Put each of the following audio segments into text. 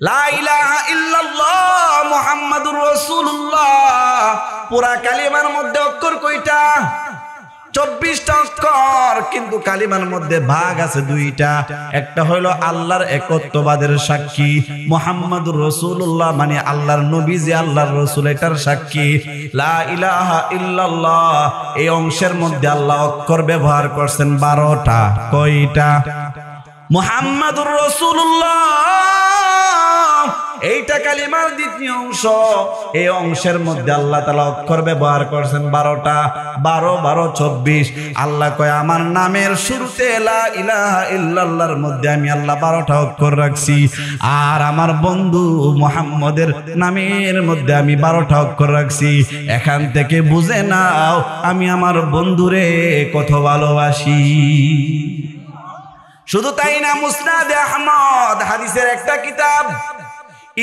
লা ইলাহা ইল্লাল্লাহ মুহাম্মাদুর রাসূলুল্লাহ পুরা কালিমার মধ্যে অক্ষর কয়টা? 24টা অক্ষর, কিন্তু কালিমার মধ্যে ভাগ আছে দুইটা। একটা হলো আল্লাহর একত্ববাদের সাক্ষী, মুহাম্মাদুর রাসূলুল্লাহ মানে আল্লাহর নবী যে আল্লাহর রাসূল এটার সাক্ষী। লা ইলাহা ইল্লাল্লাহ এই অংশের মধ্যে আল্লাহ অক্ষর ব্যবহার করছেন 12টা। কয়টা? মুহাম্মাদুর রাসূলুল্লাহ এইটা কালিমার দ্বিতীয় অংশ। এই অংশের মধ্যে আল্লাহ তাআলা অক্ষর ব্যবহার করেছেন 12টা। 12 12 24। আল্লাহ কয় আমার নামের শুরুতে লা ইলাহা ইল্লাল্লাহর মধ্যে আমি আল্লাহ 12টা অক্ষর রাখছি, আর আমার বন্ধু মুহাম্মদের নামের মধ্যে আমি 12টা অক্ষর রাখছি। এখান থেকে বুঝে নাও আমি আমার বন্ধুরে কত ভালোবাসি। শুধু তাই না, মুসনাদে আহমদ হাদিসের একটা কিতাব,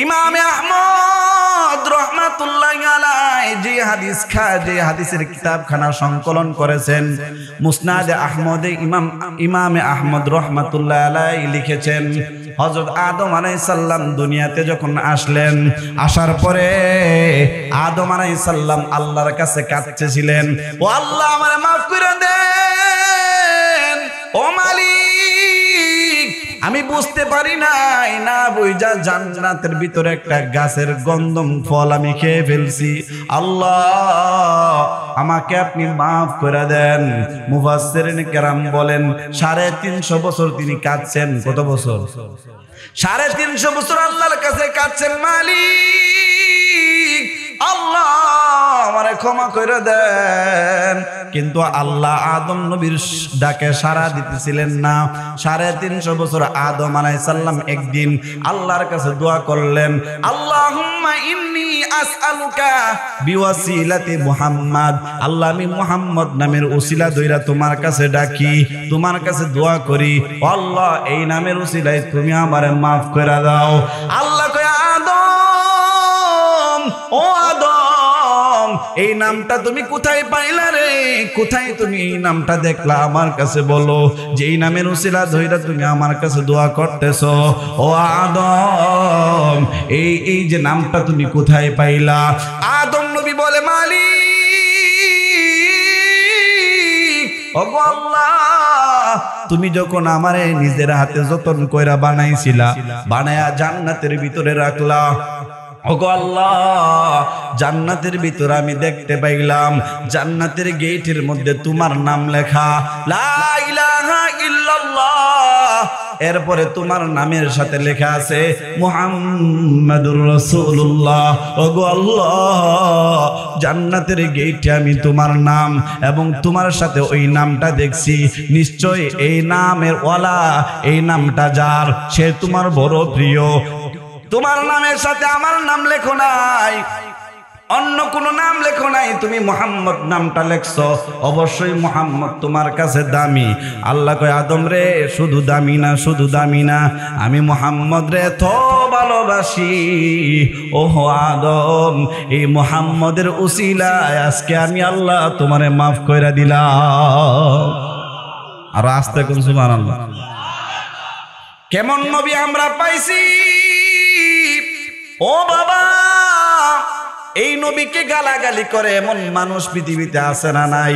ইমামে আহমদ রহমাতুল্লাহি আলাইহি যে হাদিসের কিতাবখানা সংকলন করেছেন, মুসনাদে আহমদে ইমামে আহমদ রহমাতুল্লাহি আলাইহি লিখেছেন, হযরত আদম আলাইহিস সালাম দুনিয়াতে যখন আসলেন, আসার পরে আদম আলাইহিস সালাম আল্লাহর কাছে কাঁদতেছিলেন, ও আল্লাহ আমারে মাফ করে দেন, ও মালিক আমি বুঝতে পারি নাই, না বুঝা জান্নাতের ভিতরে একটা গাছের গন্ধম ফল আমি খেয়ে ফেলছি, আল্লাহ আমাকে আপনি মাফ করে দেন। মুফাসসিরিন কেরাম বলেন 350 বছর তিনি কাঁদছেন। কত বছর? 350 বছর আল্লাহর কাছে কাঁদছেন, মালিক আল্লাহ আমারে ক্ষমা করে দেন। কিন্তু আল্লাহ আদম নবীর ডাকে সাড়া দিতেছিলেন না। 350 বছর আদম আলাইহিস সালাম একদিন আল্লাহর কাছে দোয়া করলেন, আল্লাহুম্মা ইন্নী আসআলুকা বিওয়াসিলাতি মুহাম্মদ, আল্লাহ আমি মুহাম্মদ নামের উসিলা ধইরা তোমার কাছে ডাকি, তোমার কাছে দোয়া করি, আল্লাহ এই নামের উসিলায় তুমি আমারে মাফ করে দাও। আল্লাহ কয় আদম, ও আদম এই নামটা তুমি কোথায় পাইলা রে? কোথায় তুমি এই নামটা দেখলা? আমার কাছে বলো, যে এই নামের উসিলা ধইরা তুমি আমার কাছে দোয়া করতেছো। ও আদম এই যে নামটা তুমি কোথায় পাইলা? আদম নবী বলে, মালিক ওগো আল্লাহ তুমি যখন আমারে নিজের হাতে যতন কইরা বানাইছিলা, বানায়া জান্নাতের ভিতরে রাখলা, ওগো আল্লাহ জান্নাতের ভিতরে আমি দেখতে পাইলাম জান্নাতের গেটের মধ্যে তোমার নাম লেখা, লা ইলাহা ইল্লাল্লাহ, এরপরে তোমার নামের সাথে লেখা আছে মুহাম্মাদুর রাসূলুল্লাহ। ওগো আল্লাহ জান্নাতের গেটে আমি তোমার নাম এবং তোমার সাথে ওই নামটা দেখছি, নিশ্চয় এই নামের ওয়ালা, এই নামটা যার, সে তোমার বড় প্রিয়। তোমার নামের সাথে আমার নাম লেখো নাই, অন্য কোনো নাম লেখো নাই, তুমি মুহাম্মদ নামটা লেখছো, অবশ্যই মুহাম্মদ তোমার কাছে দামি। আল্লাহ কয় আদম রে শুধু দামি না, শুধু দামি না, আমি মুহাম্মদ রে তো ভালোবাসি। ওহো আদম এই মুহাম্মদের উসিলায় আজকে আমি আল্লাহ তোমারে মাফ কইরা দিলাম। আর আস্তে কোন সুবহানাল্লাহ। কেমন নবী আমরা পাইছি ও বাবা, এই নবীকে গালাগালি করে এমন মানুষ পৃথিবীতে আছে না নাই?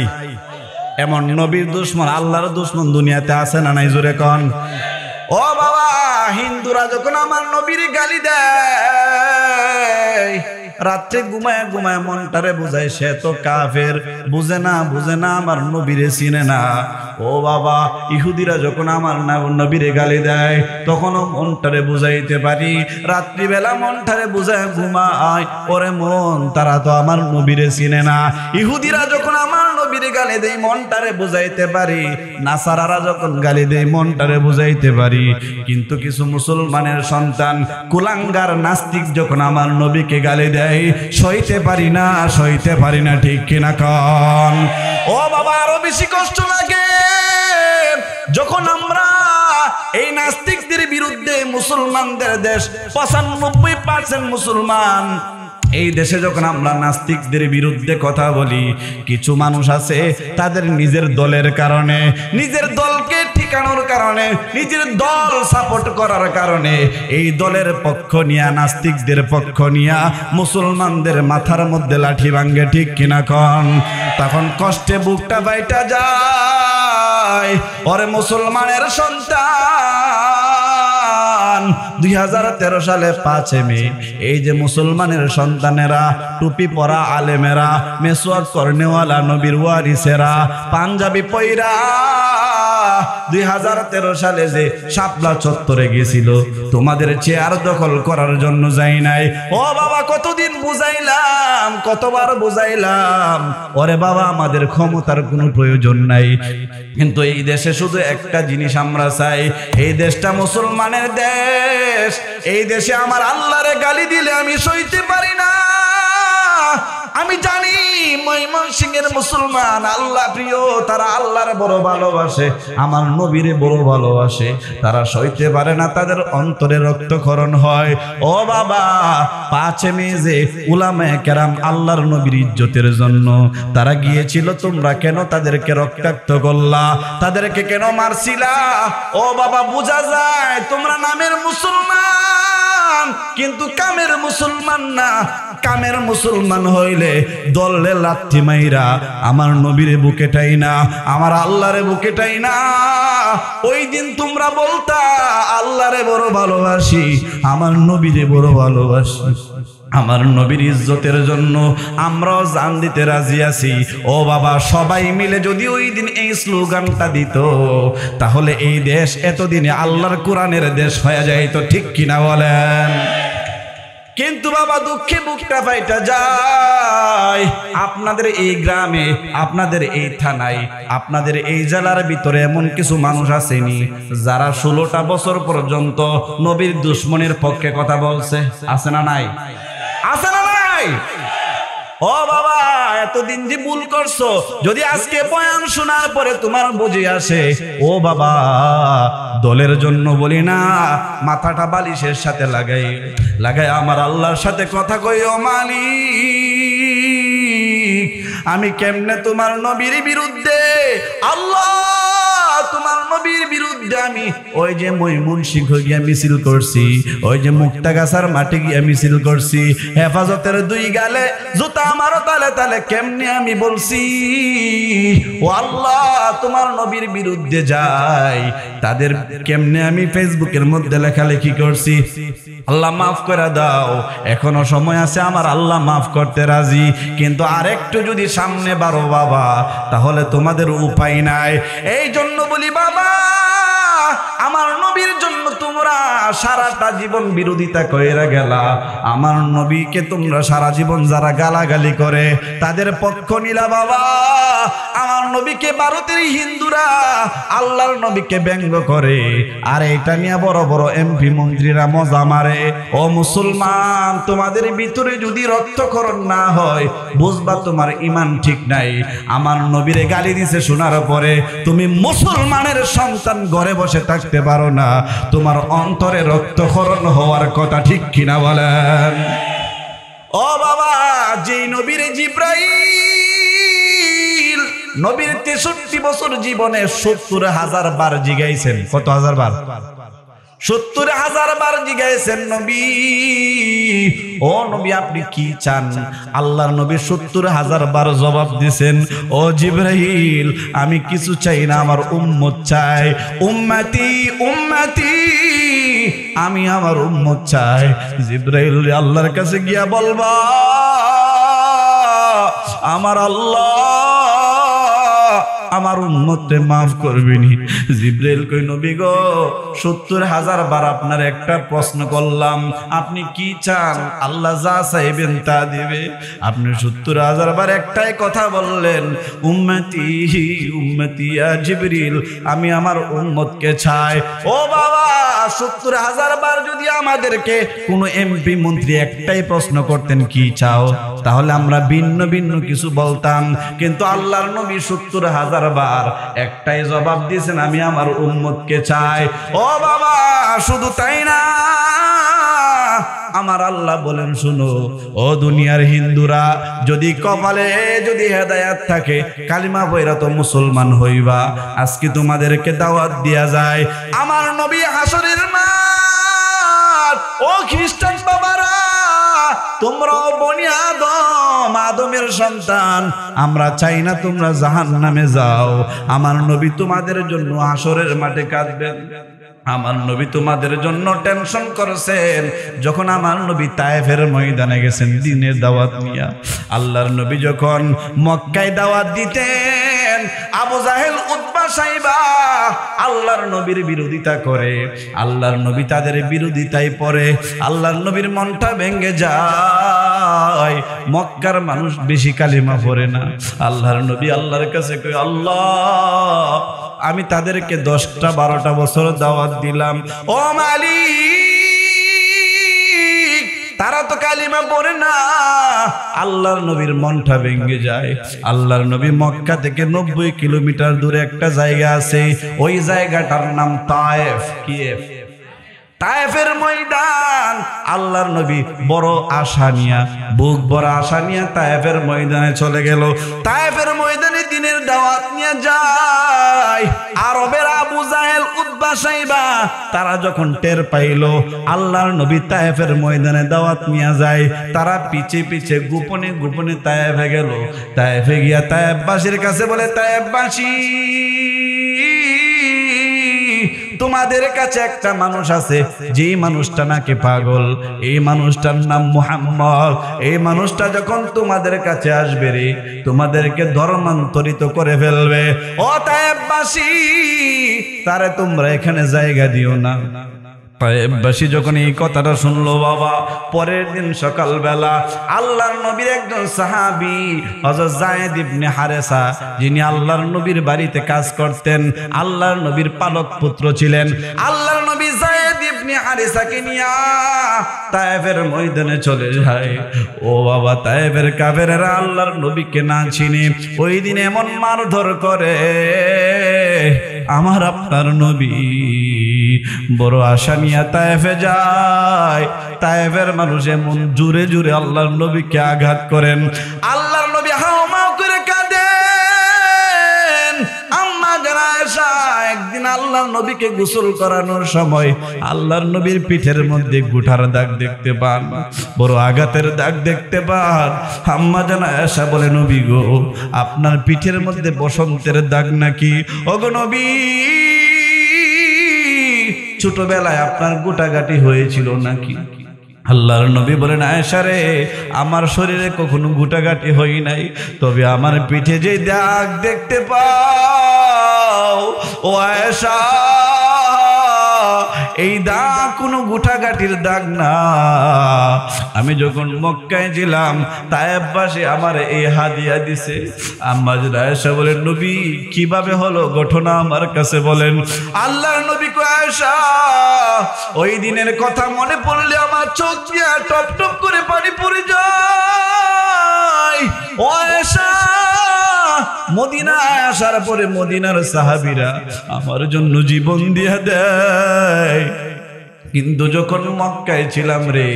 এমন নবীর দুশমন, আল্লাহর দুশমন দুনিয়াতে আছে না নাই? জোরে কোন। ও বাবা, হিন্দুরা যখন আমার নবীর গালি দেয়, রাত্রে ঘুমায় ঘুমায় মনটারে বুঝায় সে তো কাফের, বুঝে না আমার নবীরে চিনে না। ও বাবা, ইহুদিরা যখন আমার নবীরে গালি দেয় তখনও মনটারে বুঝাইতে পারি, রাত্রিবেলা মনটারে বুঝায় ঘুমায়, ওরে মন তারা তো আমার নবীরে চিনে না। ইহুদিরা যখন আমার নবীরে গালি দেয় মনটারে বুঝাইতে পারি, নাসারারা যখন গালি দেয় মনটারে বুঝাইতে পারি, কিন্তু কিছু মুসলমানের সন্তান কুলাঙ্গার নাস্তিক যখন আমার নবীকে গালি দেয় সইতে পারি না, সইতে পারি না, ঠিক কিনা কন? ও বাবা, আরো বেশি কষ্ট লাগে যখন আমরা এই নাস্তিকদের বিরুদ্ধে, মুসলমানদের দেশ 95% মুসলমান, এই দেশে যখন আমরা নাস্তিকদের বিরুদ্ধে কথা বলি, কিছু মানুষ আছে তাদের নিজের দলের কারণে, নিজের দলকে ঠিক টিকানোর কারণে, নিজের দল সাপোর্ট করার কারণে এই দলের পক্ষ নিয়া, নাস্তিকদের পক্ষ নিয়া মুসলমানদের মাথার মধ্যে লাঠি ভাঙ্গে, ঠিক কিনা কন? তখন কষ্টে বুকটা বাইটা যায়। ওরে মুসলমানের সন্তান, 2013 সালে 5 মে এই যে মুসলমানের সন্তানেরা, টুপি পরা আলেমেরা, মেসওয়াক করনেওয়ালা নবীর ওয়ারিসেরা, পাঞ্জাবি পয়রা 2013 সালে যে শাপলা চত্বরে গেছিল তোমাদের চেয়ার দখল করার জন্য, যাই নাই? ও বাবা, কতদিন বুঝাইলাম, কতবার বুঝাইলাম, ওরে বাবা আমাদের ক্ষমতার কোনো প্রয়োজন নাই, কিন্তু এই দেশে শুধু একটা জিনিস আমরা চাই, এই দেশটা মুসলমানের দেশ। এই দেশে আমার আল্লাহরে গালি দিলে আমি সইতে পারি না। আমি জানি ময়মনসিংহের মুসলমান আল্লাহ প্রিয়, তারা আল্লাহরে বড় ভালোবাসে, আমার নবীরে বড় ভালোবাসে, তারা সইতে পারে না, তাদের অন্তরে রক্তক্ষরণ হয়। ও বাবা, 5 মে যে উলামায়ে কেরাম আল্লাহর নবীর ইজ্জতের জন্য তারা গিয়েছিল, তোমরা কেন তাদেরকে রক্তাক্ত করলা? তাদেরকে কেন মারছিলা? ও বাবা, বোঝা যায় তোমরা নামের মুসলমান কিন্তু কামের মুসলমান না। কামের মুসলমান হইলে দলে লাথি মাইরা আমার নবীরে বুকেটাই না, আমার আল্লাহরে বুকেটাই না। ওই দিন তোমরা বলতা আল্লাহরে বড় ভালোবাসি, আমার নবীরে বড় ভালোবাসি, আমার নবীর ইজ্জতের জন্য আমরাও জান দিতে রাজি আছি। ও বাবা, সবাই মিলে যদি ওই দিন এই স্লোগানটা দিত, তাহলে এই দেশ এতদিনে আল্লাহর কোরআনের দেশ হয়ে যাইতো, ঠিক কিনা বলেন? কিন্তু বাবা, দুঃখে বুকটা ফাইটা যায়। আপনাদের এই গ্রামে, আপনাদের এই থানায়, আপনাদের এই জেলার ভিতরে এমন কিছু মানুষ আসেনি যারা 16টা বছর পর্যন্ত নবীর দুশ্মনের পক্ষে কথা বলছে? আছে না নাই? আছে না নাই? ও বাবা, এতদিন যে ভুল করছো, যদি আজকে বয়ান শোনার পরে তোমার বুঝে আসে, ও বাবা, দলের জন্য বলি না, মাথাটা বালিশের সাথে লাগাই আমার আল্লাহর সাথে কথা কইও, মালিক আমি কেমনে তোমার নবীর বিরুদ্ধে, আল্লাহ তোমার নবীর বিরুদ্ধে আমি ওই যে ময়মনসিংহ গিয়া মিছিল করছি, ওই যে মুক্তাগাছার মাঠে গিয়া মিছিল করছি, হেফাজতের 2 গালে জুতা আমারও তালে তালে কেমনে আমি বলছি, ও আল্লাহ তোমার নবীর বিরুদ্ধে যাই, তাদের কেমনে আমি ফেসবুকের মধ্যে লেখালেখি করছি। আল্লাহ মাফ করে দাও, এখনো সময় আছে, আমার আল্লাহ মাফ করতে রাজি, কিন্তু আরেকটু যদি সামনে বাড়ো বাবা, তাহলে তোমাদের উপায় নাই। এই জন্য বলি বাবা, আমার নবীর জন্য তোমরা সারাটা জীবন বিরোধিতা কইরা গেলা, আমার নবীকে তোমরা সারা জীবন যারা গালাগালি করে তাদের পক্ষ নিলা বাবা। আমার নবীকে ভারতের হিন্দুরা আল্লাহর নবীকে ব্যঙ্গ করে, আর এটা নিয়ে বড় বড় এমপি মন্ত্রীরা মজা মারে। ও মুসলমান, তোমাদের ভিতরে যদি রক্তক্ষরণ না হয়, বুঝবা তোমার ঈমান ঠিক নাই। আমার নবীরে গালি দিছে শোনার পরে তুমি মুসলমানের সন্তান ঘরে বসে থাকতে পারো না, তোমার অন্তরে রক্তক্ষরণ হওয়ার কথা, ঠিক কিনা বলেন? ও বাবা, যে নবীরে জিব্রাইল নবীর 63 বছর জীবনে 70,000 বার জিগাইছেন। কত হাজার বার? 70,000 বার জিগাইছেন নবী, ও নবী আপনি কি চান? আল্লাহর নবী 70,000 বার জবাব দিছেন, ও জিব্রাইল আমি কিছু চাই না, আমার উম্মত চাই। উম্মতি উম্মতি, আমি আমার উম্মত চাই। জিব্রাইল আল্লাহর কাছে গিয়া বলবা, আমার আল্লাহ আমার উম্মতকে মাফ করবেনি। জিব্রাইল কই, নবী গো 70,000 বার আপনার একটা প্রশ্ন করলাম, আপনি কি চান? আল্লাহ যা চাইবেন তা দিবে। আপনি 70,000 বার একটাই কথা বললেন, উম্মতি উম্মতি ইয়া জিবরিল, আমি আমার উম্মতকে চাই। ও বাবা, 70,000 বার যদি আমাদেরকে কোনো এমপি মন্ত্রী একটাই প্রশ্ন করতেন কি চাও, তাহলে আমরা ভিন্ন ভিন্ন কিছু বলতাম, কিন্তু আল্লাহর নবী 70,000 বার একটাই জবাব দিয়েছেন, আমি আমার উম্মতকে চাই। ও বাবা, শুধু তাই না, আমার আল্লাহ বলেন শুনো ও দুনিয়ার হিন্দুরা, যদি কপালে যদি হেদায়েত থাকে কালিমা পয়রা তো মুসলমান হইবা। আজকে তোমাদেরকে দাওয়াত দেয়া যায় আমার নবী হাসরের মাঠ। ও খ্রিস্টান বাবারা, তোমরাও বনি আদম, আদমের সন্তান। আমরা চাই না তোমরা জাহান্নামে যাও। আমার নবী তোমাদের জন্য হাসরের মাঠে কাঁদবেন। আমার নবী তোমাদের জন্য টেনশন করেছেন। যখন আমার নবী তায়েফের ময়দানে গেছেন দ্বীনের দাওয়াত নিয়ে, আল্লাহর নবী যখন মক্কায় দাওয়াত দিতেন, আবু জাহেল উতবা সাইবা আল্লাহর নবীর বিরোধিতা করে, আল্লাহর নবী তাদের বিরোধিতায় পড়ে, আল্লাহর নবীর মনটা ভেঙে যায়। মক্কার মানুষ বেশি কালিমা পড়ে না। আল্লাহর নবী আল্লাহর কাছে কয়, আল্লাহ আমি তাদেরকে 10-12টা বছর দাওয়াত দিলাম, ও মালিক তারা তো কালিমা পড়ে না। আল্লাহর নবীর মনটা ভেঙে যায়। আল্লাহর নবী মক্কা থেকে 90 কিলোমিটার দূরে একটা জায়গা আছে, ওই জায়গাটার নাম তায়েফ। কি তায়েফের ময়দান। আল্লাহর নবী বড় আশা নিয়া, বুক বড় আশা নিয়া তায়েফের ময়দানে চলে গেল। তায়েফের ময়দানে দিনের দাওয়াত নিয়ে যায়। আরবের আবু জাহেল উতবা সাইবা তারা যখন টের পাইল আল্লাহর নবী তায়েফের ময়দানে দাওয়াত নিয়ে যায়, তারা পিছে পিছে গোপনে গোপনে তায়েফে গেল। তায়েফে গিয়া তায়েফবাসীর কাছে বলে, তায়েফবাসী তোমাদের কাছে একটা মানুষ আছে, যেই মানুষটা নাকি পাগল, এই মানুষটার নাম মুহাম্মদ। এই মানুষটা যখন তোমাদের কাছে আসবে রে, তোমাদেরকে ধর্মান্তরিত করে ফেলবে। ও তায়েফবাসী, তারে তোমরা এখানে জায়গা দিও না। তায়েফবাসী যখন এই কথাটা শুনলো বাবা, পরের দিন সকালবেলা আল্লাহর নবীর একজন সাহাবী হযরত যায়েদ ইবনে হারেসা, যিনি আল্লাহর নবীর বাড়িতে কাজ করতেন, আল্লাহর নবীর পালক পুত্র ছিলেন, আল্লাহর নবী যায়েদ ইবনে হারেসাকে নিয়ে তায়েফের ময়দানে চলে যায়। ও বাবা, তায়েফের কাফেররা আল্লাহর নবীকে না চিনে ওই দিন এমন মারধর করে, আমার আপনার নবী বড় আশা নিয়ে তায়েফে যায়। তায়েফের মানুষ এমন জোরে জোরে আল্লাহর নবীকে আঘাত করেন, আল্লাহর নবী হাওমাও করে কাঁদেন। আম্মা জানা আয়েশা একদিন আল্লাহর নবীকে গোসল করানোর সময় আল্লাহর নবীর পিঠের মধ্যে গুঠার দাগ দেখতে পান, বড় আঘাতের দাগ দেখতে পান। আম্মা জানা আয়েশা বলে, নবী গো, আপনার পিঠের মধ্যে বসন্তের দাগ নাকি? ওগো নবী, ছোটবেলায় আপনার গোটাগাটি হয়েছিল নাকি? আল্লাহর নবী বলেন, আয়েশা রে, আমার শরীরে কখনো গোটাগাটি হই নাই, তবে আমার পিঠে যে দাগ দেখতে পাও ও আয়েশা, এই দাগ কোনো গোটাগাটির দাগ না। আমি যখন মক্কায় ছিলাম তায়েফবাসী আমার এই হাদিয়া দিছে। আম্মা আয়েশা বলেন, নবী কিভাবে হলো ঘটনা আমার কাছে বলেন। আল্লাহর নবী কয়, আয়েশা ওই দিনের কথা মনে পড়লে আমার চোখ দিয়ে টপ টপ করে পানি পড়ে যায়। ও আয়েশা, মদিনায় আসার পরে মদিনার সাহাবীরা আমার জন্য জীবন দিয়ে দেয়, কিন্তু যখন মক্কায় ছিলাম রে,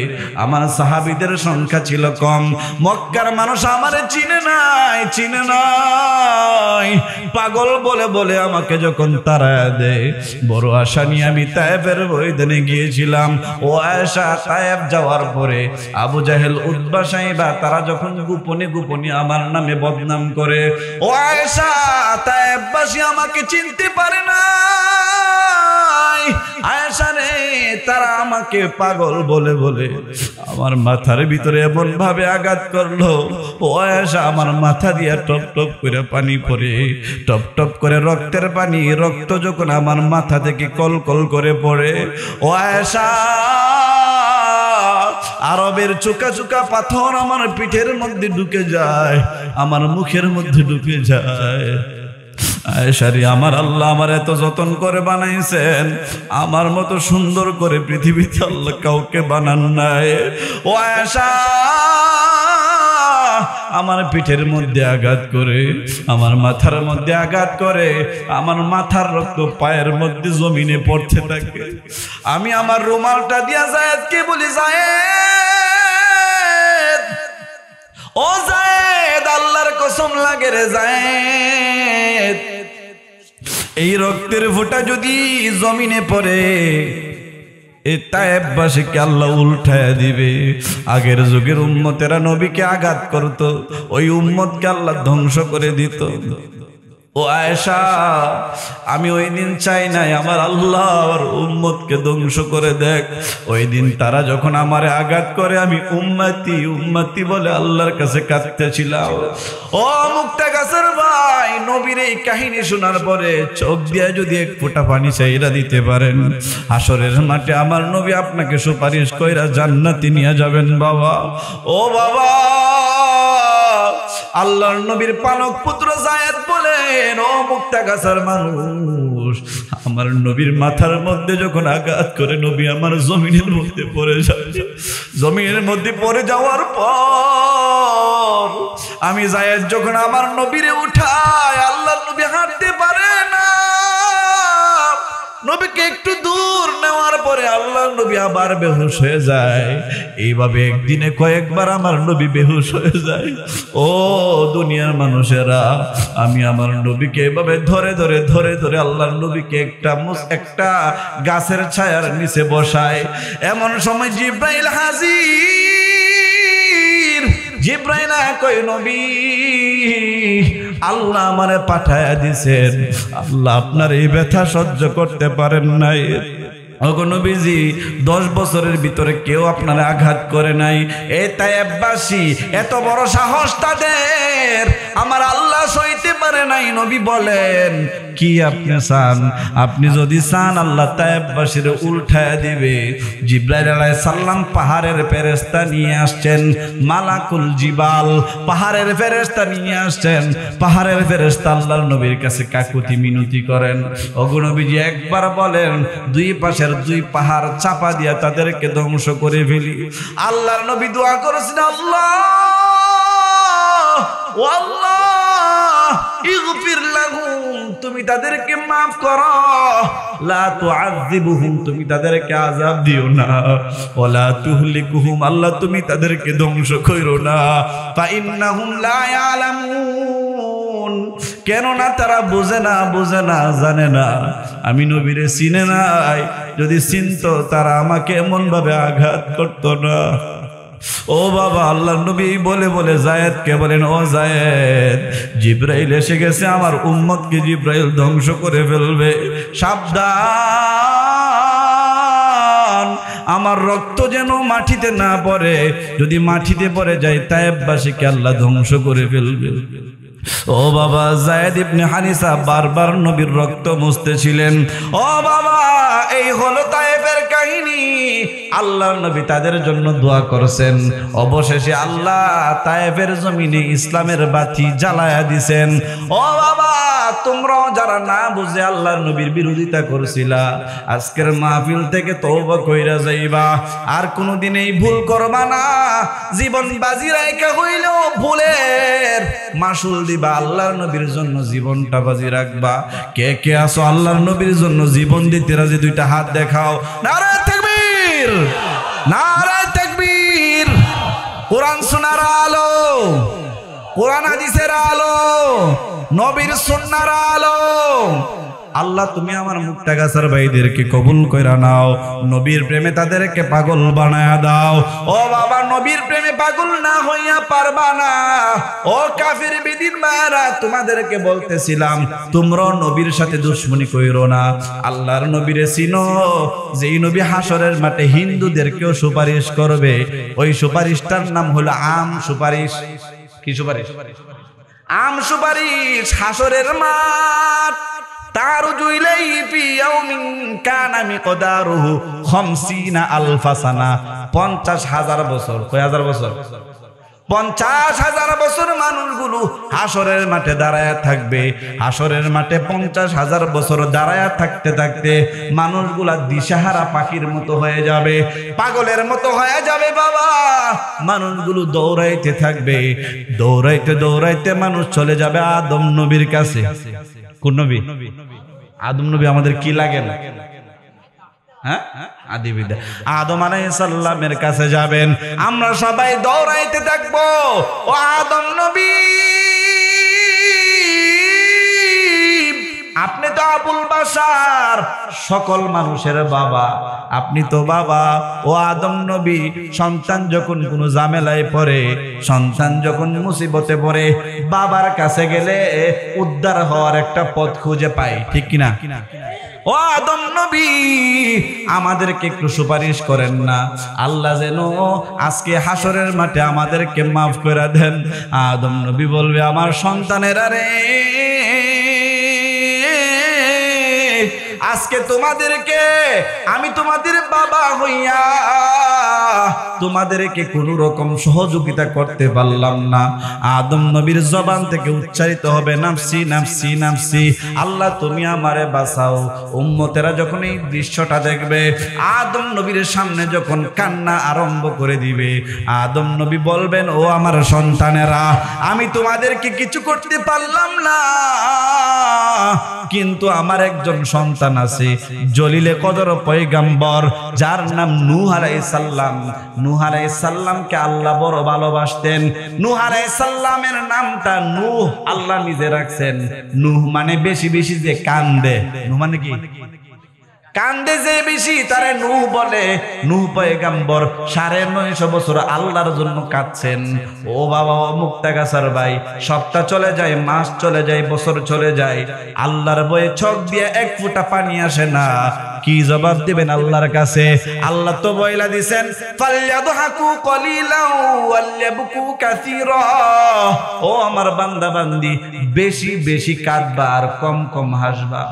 আমার সাহাবীদের সংখ্যা ছিল কম। মক্কার মানুষ আমারে চিনে নাই, চিনে নাই। পাগল বলে বলে আমাকে যখন তাড়ায় দেয়, বড় আশা নিয়ে আমি তায়েফের ময়দানে গিয়েছিলাম। ও আয়েশা, তায়েফ যাওয়ার পরে আবু জাহেল উতবা সাইবা তারা যখন গোপনে গোপনে আমার নামে বদনাম করে, ও আয়েশা, তায়েফবাসী আমাকে চিনতে পারে না। আয়েশা রে, তারা আমাকে পাগল বলে বলে আমার মাথার ভিতরে এমন ভাবে আঘাত করলো, ও আয়েশা, আমার মাথা দিয়া টপ টপ করে পানি পড়ে, টপ টপ করে রক্তের পানি, রক্ত যখন আমার মাথা থেকে কল কল করে পড়ে, ও আয়েশা, আরবের চোকা চোকা পাথর আমার পিঠের মধ্যে ঢুকে যায়, আমার মুখের মধ্যে ঢুকে যায়। আয়েশা রে, আমার আল্লাহ আমার এত যত্ন করে বানাইছেন, আমার মতো সুন্দর করে পৃথিবীতে আল্লাহ কাউকে বানান নাই। ও আয়েশা, আমার পিঠের মধ্যে আঘাত করে, আমার মাথার মধ্যে আঘাত করে, আমার মাথার রক্ত পায়ের মধ্যে জমিনে পড়তে থাকে। আমি আমার রুমালটা দিয়া যায়েদকে বলি, যায়েদ ও যায়েদ, আল্লাহর কসম লাগে রে যায়েদ, এই রক্তের ফোঁটা যদি জমিনে পড়ে এই তায়েববাসীকে আল্লাহ উল্টায় দিবে। আগের যুগের উম্মতেরা নবীকে আঘাত করত, ওই উম্মতকে আল্লাহ ধ্বংস করে দিত। ও আয়েশা, আমি ওই দিন চাই নাই আমার আল্লাহর উম্মতকে ধ্বংস করে দেখ। ওই দিন তারা যখন আমারে আঘাত করে আমি উম্মতি উম্মতি বলে আল্লাহর কাছে কাঁদতেছিলাম। ও মুক্তাগাছার ভাই, নবীর এই কাহিনী শোনার পরে চোখ দিয়ে যদি এক ফোঁটা পানি চাইরা দিতে পারেন, হাসরের মাঠে আমার নবী আপনাকে সুপারিশ কইরা জান্নাতে নিয়ে যাবেন বাবা। ও বাবা, আল্লাহর নবীর পালক পুত্র যায়েদ বলেন, ও মুক্তাগাছার মানুষ, আমার নবীর মাথার মধ্যে যখন আঘাত করে নবী আমার জমিনের মধ্যে পড়ে যায়, জমিনের মধ্যে পড়ে যাওয়ার পর আমি যায়েদ যখন আমার নবীরে উঠায়, আল্লাহর নবী হাঁটতে পারে না। নবীকে একটু দূর নেওয়ার পরে আল্লাহর নবী আবার বেহুশ হয়ে যায়। এইভাবে একদিনে কয়েকবার আমার নবী বেহুশ হয়ে যায়। ও দুনিয়ার মানুষেরা, আমি আমার নবীকে এভাবে ধরে ধরে ধরে ধরে আল্লাহর নবীকে একটা গাছের ছায়ার নিচে বসায়। এমন সময় জিব্রাইল হাজির। জিব্রাইল কই নবী, আল্লাহ আমারে পাঠায়া দিছেন, আল্লাহ আপনার এই ব্যথা সহ্য করতে পারেন নাই। ওগো নবীজি, 10 বছরের ভিতরে কেউ আপনার আঘাত করে নাই। এই তায়েববাসী এত বড় সাহস তাদের, আমার আল্লাহ সইতে পারে নাই। নবী বলেন, কি আপনি চান? আপনি যদি চান আল্লাহ তায়েববাসীর উল্টায়া দিবে। জিব্রাইল আলাইহিস সালাম পাহাড়ের ফেরেশতা নিয়ে আসছেন, মালাকুল জিবাল পাহাড়ের ফেরেশতা নিয়ে আসছেন। পাহাড়ের ফেরেশতা আল্লাহর নবীর কাছে কাকুতি মিনতি করেন, ওগো নবীজি একবার বলেন দুই পাশের দুই পাহাড় চাপা দিয়া তাদেরকে ধ্বংস করে ফেলি। আল্লাহর নবী দোয়া করেছেন, আল্লাহ ও আল্লাহ ইগফির লাহুম, তুমি তাদেরকে মাফ করো, লা তুআযিবুহুম, তুমি তাদেরকে আযাব দিও না, ওয়ালা তুহলিকুহুম, আল্লাহ তুমি তাদেরকে ধ্বংস কইরো না, ফা ইন্নাহুম লা ইয়ালামুন, কেননা তারা বোঝে না জানে না, আমি নবীরে চিনে নাই, যদি চিনতো তারা আমাকে এমন ভাবে আঘাত করতো না। ও বাবা, আল্লাহর নবী বলে বলে যায়েদকে বলেন, ও যায়েদ, জিব্রাইল এসে গেছে, আমার উম্মতকে জিব্রাইল ধ্বংস করে ফেলবে, সাবধান, আমার রক্ত যেন মাটিতে না পড়ে, যদি মাটিতে পড়ে যায় তায়েববাসীকে আল্লাহ ধ্বংস করে ফেলবে। ও বাবা, যায়েদ ইবনে হারিসা বারবার নবীর রক্ত মুছতেছিলেন। ও বাবা, এই হলো তায়েফের কাহিনী। আল্লাহর নবী তাদের জন্য দোয়া করেছেন। অবশেষে আল্লাহ তায়েফের জমিনে ইসলামের বাতি জ্বালায়া দিছেন। ও বাবা, তোমরাও যারা না বুঝে আল্লাহর নবীর বিরোধিতা করছিলা, আজকের মাহফিল থেকে তওবা কইরা যাইবা, আর কোনোদিন এই ভুল করবা না। জীবন বাজি রাইখা হইলেও ভুলের মাসুল দিবা, আল্লাহর নবীর জন্য জীবনটা বাজি রাখবা। কে কে আসো আল্লাহর নবীর জন্য জীবন দিতে রাজি? দুইটা হাত দেখাও। নারায়ে তাকবীর, নারায়ে তাকবীর। কোরআন শোনার আলো, কোরআন হাদিসের আলো, নবীর সুন্নাহর আলো। আল্লাহ তুমি আমার মুক্তাগাছার ভাইদেরকে কবুল কইরা নাও, নবীর প্রেমে তাদেরকে পাগল বানায়া দাও। ও বাবা, নবীর প্রেমে পাগল না হইয়া পারবা না। ও কাফির বেদিন মারা, তোমাদেরকে বলতেছিলাম তোমরা নবীর সাথে দুশমনি কইরো না, আল্লাহর নবীরে চিনো, যেই নবী হাসরের মাঠে হিন্দুদেরকেও সুপারিশ করবে। ওই সুপারিশটার নাম হলো আম সুপারিশ। কি সুপারিশ? আম সুপারিশ। হাসরের মাঠ তারুজু ইলাইহি ফি ইয়াউমিন কানা মিকদারুহু 50 আলফা সানা, 50,000 বছর। কয় হাজার বছর? 50,000 বছর মানুষগুলো হাসরের মাঠে দাঁড়ায়া থাকবে। হাসরের মাঠে 50,000 বছর দাঁড়ায়া থাকতে থাকতে মানুষগুলা দিশাহারা পাখির মতো হয়ে যাবে, পাগলের মতো হয়ে যাবে বাবা। মানুষগুলো দৌড়াইতে থাকবে, দৌড়াইতে দৌড়াইতে মানুষ চলে যাবে আদম নবীর কাছে। কোন নবী? আদম নবী আমাদের কি লাগে না? হ্যাঁ আদি বিদ্যা আদম আলাইহিস সালামের কাছে যাবেন, আমরা সবাই দৌড়াইতে থাকবো। ও আদম নবী, আপনি তো আবুল বাশার, সকল মানুষের বাবা, আপনি তো বাবা। ও আদম নবী, সন্তান যখন কোনো ঝামেলায় পড়ে, সন্তান যখন মুসিবতে পড়ে, বাবার কাছে গেলে উদ্ধার হওয়ার একটা পথ খুঁজে পায়, ঠিক কিনা? ও আদম নবী, আমাদেরকে একটু সুপারিশ করেন না, আল্লাহ যেন আজকে হাসরের মাঠে আমাদেরকে মাফ করে দেন। আদম নবী বলবে, আমার সন্তানেরা রে, আজকে তোমাদেরকে আমি তোমাদের বাবা হইয়া তোমাদেরকে কোন রকম সহযোগিতা করতে পারলাম না। আদম নবীর জবান থেকে উচ্চারিত হবে নাফসি নাফসি নাফসি, আল্লাহ তুমি আমারে বাঁচাও। উম্মতেরা যখন এই দৃশ্যটা দেখবে, আদম নবীর সামনে যখন কান্না আরম্ভ করে দিবে, আদম নবী বলবেন, ও আমার সন্তানেরা, আমি তোমাদেরকে কিছু করতে পারলাম না, কিন্তু আমার একজন সন্তান আছে, জলিলে কদর পয়গম্বর, যার নাম নূহ আলাইহিস সালাম। নূহ আলাইহিস সালামকে আল্লাহ বড় ভালোবাসতেন। নূহ আলাইহিস সালামের নামটা নূহ আল্লাহ নিজে রাখছেন। নূহ মানে বেশি বেশি যে কান্দে, নূহ মানে কি? কান্দে যে বেশি, তারে নূহ বলে। নূহ পয়গম্বর 950 বছর আল্লাহর জন্য কাঁদছেন। ও বাবা, ও মুক্তাগাছার ভাই, সপ্তাহ চলে যায়, মাস চলে যায়, বছর চলে যায়, আল্লাহর বয়ে চোখ দিয়ে এক ফোঁটা পানি আসে না। কি জবাব দিবেন আল্লাহর কাছে? আল্লাহ তো বইলা দিছেন, ফালয়াদহাকু কলিলাও ওয়ালয়াবকু কাসীরা। ও আমার বান্দা বান্দি, বেশি বেশি কাঁদবা আর কম কম হাসবা।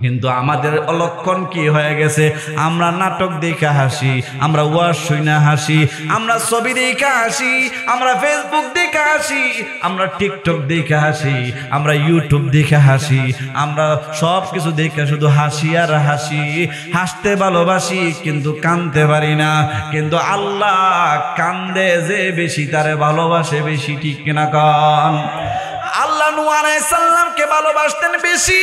কিন্তু আমাদের অলক্ষণ কি হয়ে গেছে? আমরা নাটক দেখে হাসি, আমরা ওয়াজ শুনে হাসি, আমরা ছবি দেখে হাসি, আমরা ফেসবুক দেখে হাসি, আমরা টিকটক দেখে হাসি, আমরা ইউটিউব দেখে হাসি, আমরা সব কিছু দেখে শুধু হাসি আর হাসি। হাসতে ভালোবাসি কিন্তু কাঁদতে পারি না। কিন্তু আল্লাহ কান্দে যে বেশি, তারে ভালোবাসে বেশি, ঠিক কিনা কন? আল্লাহ নূহ আলাইহিস সালামকে ভালোবাসতেন বেশি,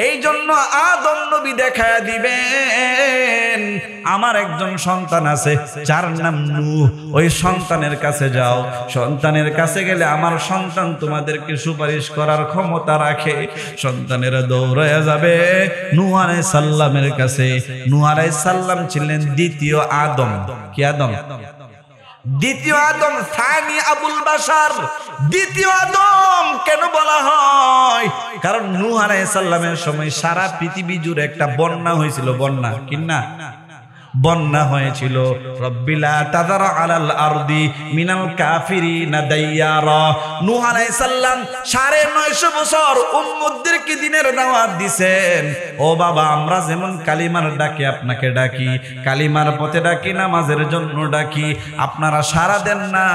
এই জন্য আদম নবী দেখায়া দিবেন, আমার একজন সন্তান আছে যার নাম নূহ, ওই সন্তানের কাছে যাও। সন্তানের কাছে গেলে আমার সন্তান তোমাদেরকে সুপারিশ করার ক্ষমতা রাখে। সন্তানেরা দৌড়ায়া যাবে নূহ আলাইহিস সালামের কাছে। নূহ আলাইহিস সালাম ছিলেন দ্বিতীয় আদম। কি আদম? দ্বিতীয় আদম, সানি আবুল বাশার। দ্বিতীয় আদম কেন বলা হয়? কারণ নূহ আলাইহিস সালামের সময় সারা পৃথিবী জুড়ে একটা বন্যা হয়েছিল। বন্যা কিনা? বন্যা হয়েছিল। রব্বিলা তাযারা আলাল আরদি মিনাল কাফিরিনা দাইয়ারা। নূহ আলাইহিস সালাম 950 বছর উম্মতদেরকে দ্বীনের দাওয়াত দিবেন। ও বাবা, আমরা যেমন কালিমার ডাকে আপনাকে ডাকি, কালিমার পথে ডাকি, নামাজের জন্য ডাকি, আপনারা সারা দেন না।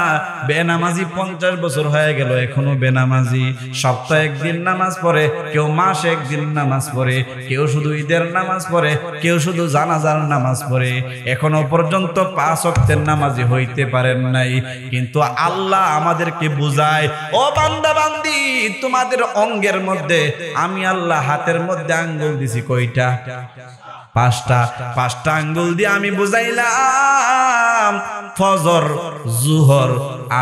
বেনামাজি 50 বছর হয়ে গেল, এখনো বেনামাজি। সপ্তাহে একদিন নামাজ পড়ে, কেউ মাসে একদিন নামাজ পড়ে, কেউ শুধু ঈদের নামাজ পড়ে, কেউ শুধু জানাজার নামাজ পড়ে। এখনো পর্যন্ত 5 ওয়াক্তের নামাজি হইতে পারেন নাই। কিন্তু আল্লাহ আমাদেরকে বুঝায়, ও বান্দা বান্দি, তোমাদের অঙ্গের মধ্যে আমি আল্লাহ হাতের মধ্যে আঙ্গুল দিছি কয়টা? 5টা আঙ্গুল দিয়ে আমি বুঝাইলাম, ফজর, জোহর,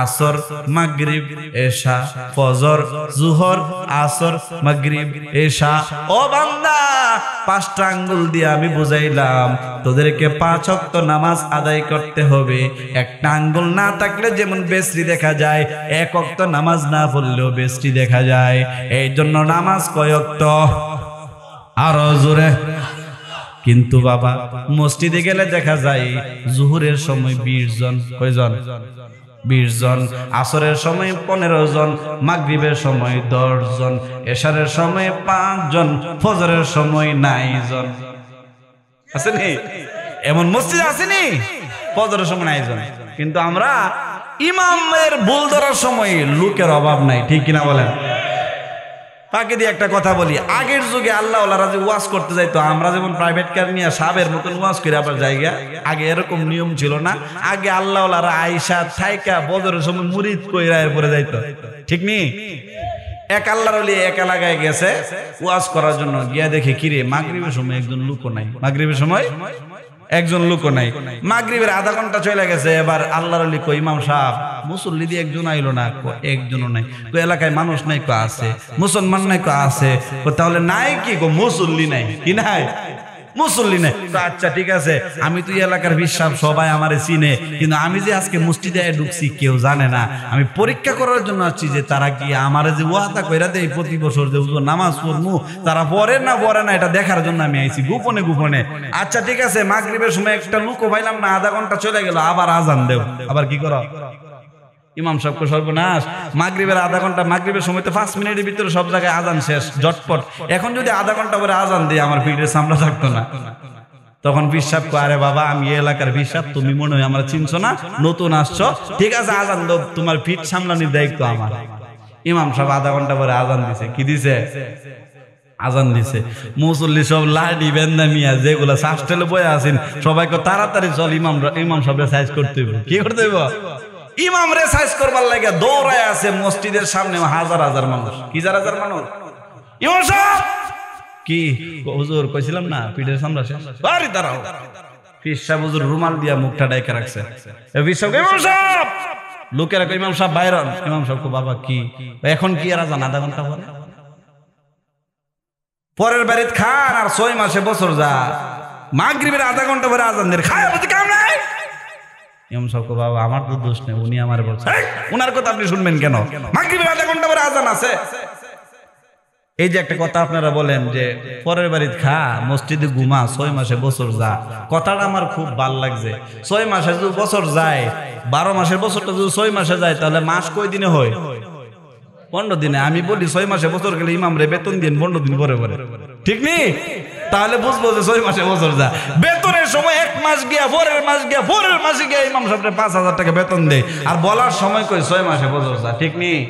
আসর, মাগরিব, এশা। ফজর, জোহর, আসর, মাগরিব, এশা। ও বান্দা, 5টা আঙ্গুল দিয়ে আমি বুঝাইলাম তোদেরকে 5 ওয়াক্ত নামাজ আদায় করতে হবে। একটা আঙ্গুল না থাকলে যেমন বেশরি দেখা যায়, 1 ওয়াক্ত নামাজ না পড়লেও বেশরি দেখা যায়। এই জন্য নামাজ কয় ওয়াক্ত? আরো জোরে। কিন্তু বাবা, মসজিদে গেলে দেখা যায় জোহরের সময় 20 জন। কয়জন? 20 জন। আসরের সময় 15 জন, মাগরিবের সময় 10 জন, এশারের সময় 5 জন, ফজরের সময় 9 জন। আসেনি? এমন মসজিদ আসেনি? ফজরের সময় 9 জন। কিন্তু আমরা ইমামের ভুল ধরার সময় লোকের অভাব নাই, ঠিক কিনা বলেন? তাকে দিয়ে একটা কথা বলি, আগের যুগে আল্লাহ ওয়ালারা যে ওয়াজ করতে যাইতো, আমরা যেমন প্রাইভেট কার নিয়ে সাবের মতন ওয়াজ করে আবার জায়গা, আগে এরকম নিয়ম ছিল না। আগে আল্লাহ ওয়ালারা আয়েশা থাইকা বদরের সময় মুরিদ কইরা এরপরে যাইতো, ঠিক নি? এক আল্লাহর ওলি এক এলাকায় গেছে ওয়াজ করার জন্য, গিয়া দেখে কিরে মাগরিবের সময় একজন লোকও নাই, মাগরিবের সময় একজন লোকও নাই, মাগরিবের আধা ঘন্টা চলে গেছে। এবার আল্লাহর ওলি কই ইমাম সাহেব মুসল্লি দিয়ে একজন আইলো না, একজনও নাই। কই এলাকায় মানুষ নাই? কো আছে। মুসলমান নাই? কো আছে। তাহলে নাই কি? কো মুসল্লি নাই। কি নাই? মুসল্লি নাই। আচ্ছা ঠিক আছে, আমি তুই এলাকার বিশ্বাস, সবাই আমারে চিনে, কিন্তু আমি যে আজকে মসজিদে ঢুকছি কেউ জানে না। আমি পরীক্ষা করার জন্য আসছি যে তারা কি আমারে যে ওয়াদা কইরা দেয় প্রতি বছর যে হুজুর নামাজ পড়মু, তারা পড়ে না এটা দেখার জন্য আমি আইছি গোপনে গোপনে। আচ্ছা ঠিক আছে, মাগরিবের সময় একটা লুকও পাইলাম না, আধা ঘন্টা চলে গেল, আবার আজান দেও। আবার কি করো? ইমাম সাহেবকে সর্বনাশ, মাগরিবের আধা ঘন্টা, মাগরিবের সময় তো 5 মিনিটের ভিতরে সব জায়গায় আজান শেষ জটপট। এখন যদি আধা ঘন্টা পরে আজান দিই আমার পিঠের সামনে থাকতো না। তখন পীর সাহেব কয়, আরে বাবা আমি এই এলাকার পীর সাহেব, তুমি মনে হয় আমার চিনছো না, নতুন আসছো, ঠিক আছে আজান দাও, তোমার পিঠ সামলানির দায়িত্ব আমার। ইমাম সাহেব আধা ঘন্টা পরে আজান দিছে। কি দিছে? আজান দিছে। মুসল্লি সব লাডি বেন্দা মিয়া যেগুলা শাস্টেলে বয়ে আছেন সবাইকে তাড়াতাড়ি চল ইমাম সাহেব সাইজ করতে হইব। কি করতে হইব? ইমাম রে সাইজ করবার লাগে দৌড়ায় আছে মসজিদের সামনে হাজার হাজার মানুষ। কি হাজার মানুষ? ইমাম সাহেব কি হুজুর কইছিলাম না পিঠের সামনে শেষ, আরে দাঁড়াও। পীর সাহেব হুজুর রুমাল দিয়া মুখটা ঢাকা রাখছে। পীর সাহেব ইমাম সাহেব, লোকেরা কই ইমাম সাহেব বাইরে। ইমাম সাহেব কো বাবা কি এখন কি আর আজান আধা ঘন্টা পরে? পরের বাড়িতে খান আর 6 মাসে বছর যা, মাগরিবের আধা ঘন্টা পরে আজান দেন, খায় বুঝতে কাম নাই। ইমাম সাহেব কো বাবা আমার তো দোষ নেই, উনি আমারে বলছে। উনার কথা আপনি শুনবেন কেন? মাগরিবের আধা ঘন্টা পরে আজান আছে। এই যে একটা কথা আপনারা বলেন যে পরের বাড়িতে খা মসজিদে ঘুমা 6 মাসে বছর যা, কথাটা আমার খুব ভাল লাগছে। 6 মাসে যদি বছর যায়, 12 মাসের বছরটা যদি 6 মাসে যায়, তাহলে মাস কয় দিনে হয়? 15 দিনে। আমি বলি 6 মাসে বছর গেলে ইমাম রে বেতন দিন 15 দিন পরে পরে, ঠিক নেই? তাহলে বুঝবো যে 6 মাসে বছর যা। বেতনের সময় 1 মাস গিয়া পরের মাস গিয়া পরের মাসে গিয়া ইমাম সাহেবরে 5000 টাকা বেতন দেয়, আর বলার সময় কই 6 মাসে বছর যা, ঠিক নেই?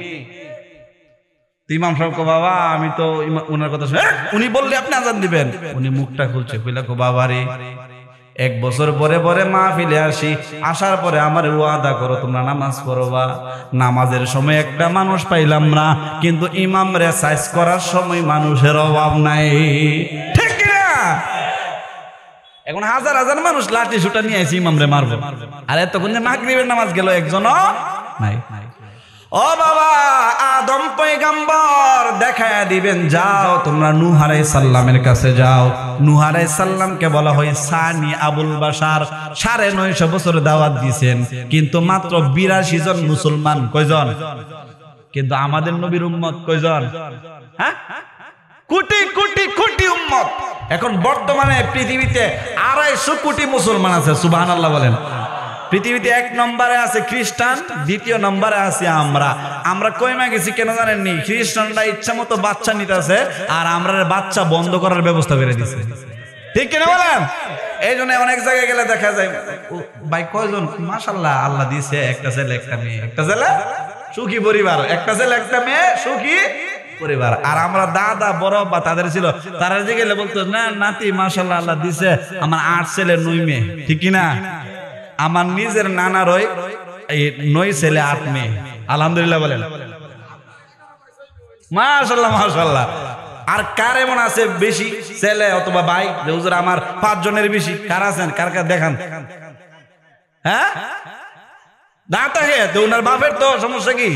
ইমাম সাহেব কো বাবা আমি তো উনার কথা শুনে, উনি বললে আপনি আজান দিবেন। উনি মুখটা খুলছে, কইলা কো বাবা রে 1 বছর পরে পরে মাহফিলে আসি, আসার পরে আমার ওয়াদা করো তোমরা নামাজ পড়বা। নামাজের সময় একটা মানুষ পাইলাম না, কিন্তু ইমাম রে সাইজ করার সময় মানুষের অভাব নাই, ঠিক না? এখন হাজার হাজার মানুষ লাঠি সুটা নিয়ে আসি ইমাম রে মারবো, আর এতক্ষণ যে মাগরিবের নামাজ গেল একজনও নাই। ও বাবা, আদম পয়গম্বর দেখায়া দিবেন, যাও তোমরা নূহ আলাইহিস সালামের কাছে যাও। নূহ আলাইহিস সালামকে বলা হয় সানি আবুল বাশার, 950 বছর দাওয়াত দিয়েছেন, কিন্তু মাত্র 82 জন মুসলমান। কয়জন? কিন্তু আমাদের নবীর উম্মত কয়জন? হ্যাঁ, কোটি কোটি কোটি উম্মত। এখন বর্তমানে পৃথিবীতে 250 কোটি মুসলমান আছে, সুবহানাল্লাহ বলেন। পৃথিবীতে 1 নম্বরে আছে খ্রিস্টান, 2 নম্বরে আছে আমরা। আমরা কইমা গেছি কেন জানেননি? খ্রিস্টানরা ইচ্ছা মতো বাচ্চা নিতেছে, আর আমরা বাচ্চা বন্ধ করার ব্যবস্থা করে দিছে, ঠিক কিনা বলেন? এই জন্য অনেক জায়গায় গেলে দেখা যায় ভাই কয়জন মাশাআল্লাহ আল্লাহ দিছে, একটা ছেলে একটা মেয়ে, একটা ছেলে সুখী পরিবার, একটা ছেলে একটা মেয়ে সুখী পরিবার। আর আমরা দাদা বড় বা তাদের ছিল, তারা যে গেলে বলতো না নাতি মাশাআল্লাহ আল্লাহ দিছে আমার 8 ছেলে 9 মেয়ে, ঠিক কিনা? আমার নিজের নানার ওই 9 ছেলে 8 মেয়ে, আলহামদুলিল্লাহ বলেন মাশাআল্লাহ মাশাআল্লাহ। আর কার এমন আছে বেশি ছেলে অথবা ভাই যে হুজুর আমার 5 জনের বেশি? কার আছেন? কার কার দেখান। হ্যাঁ, দাঁতা হে তো ওনার বাপের তো সমস্যা কি?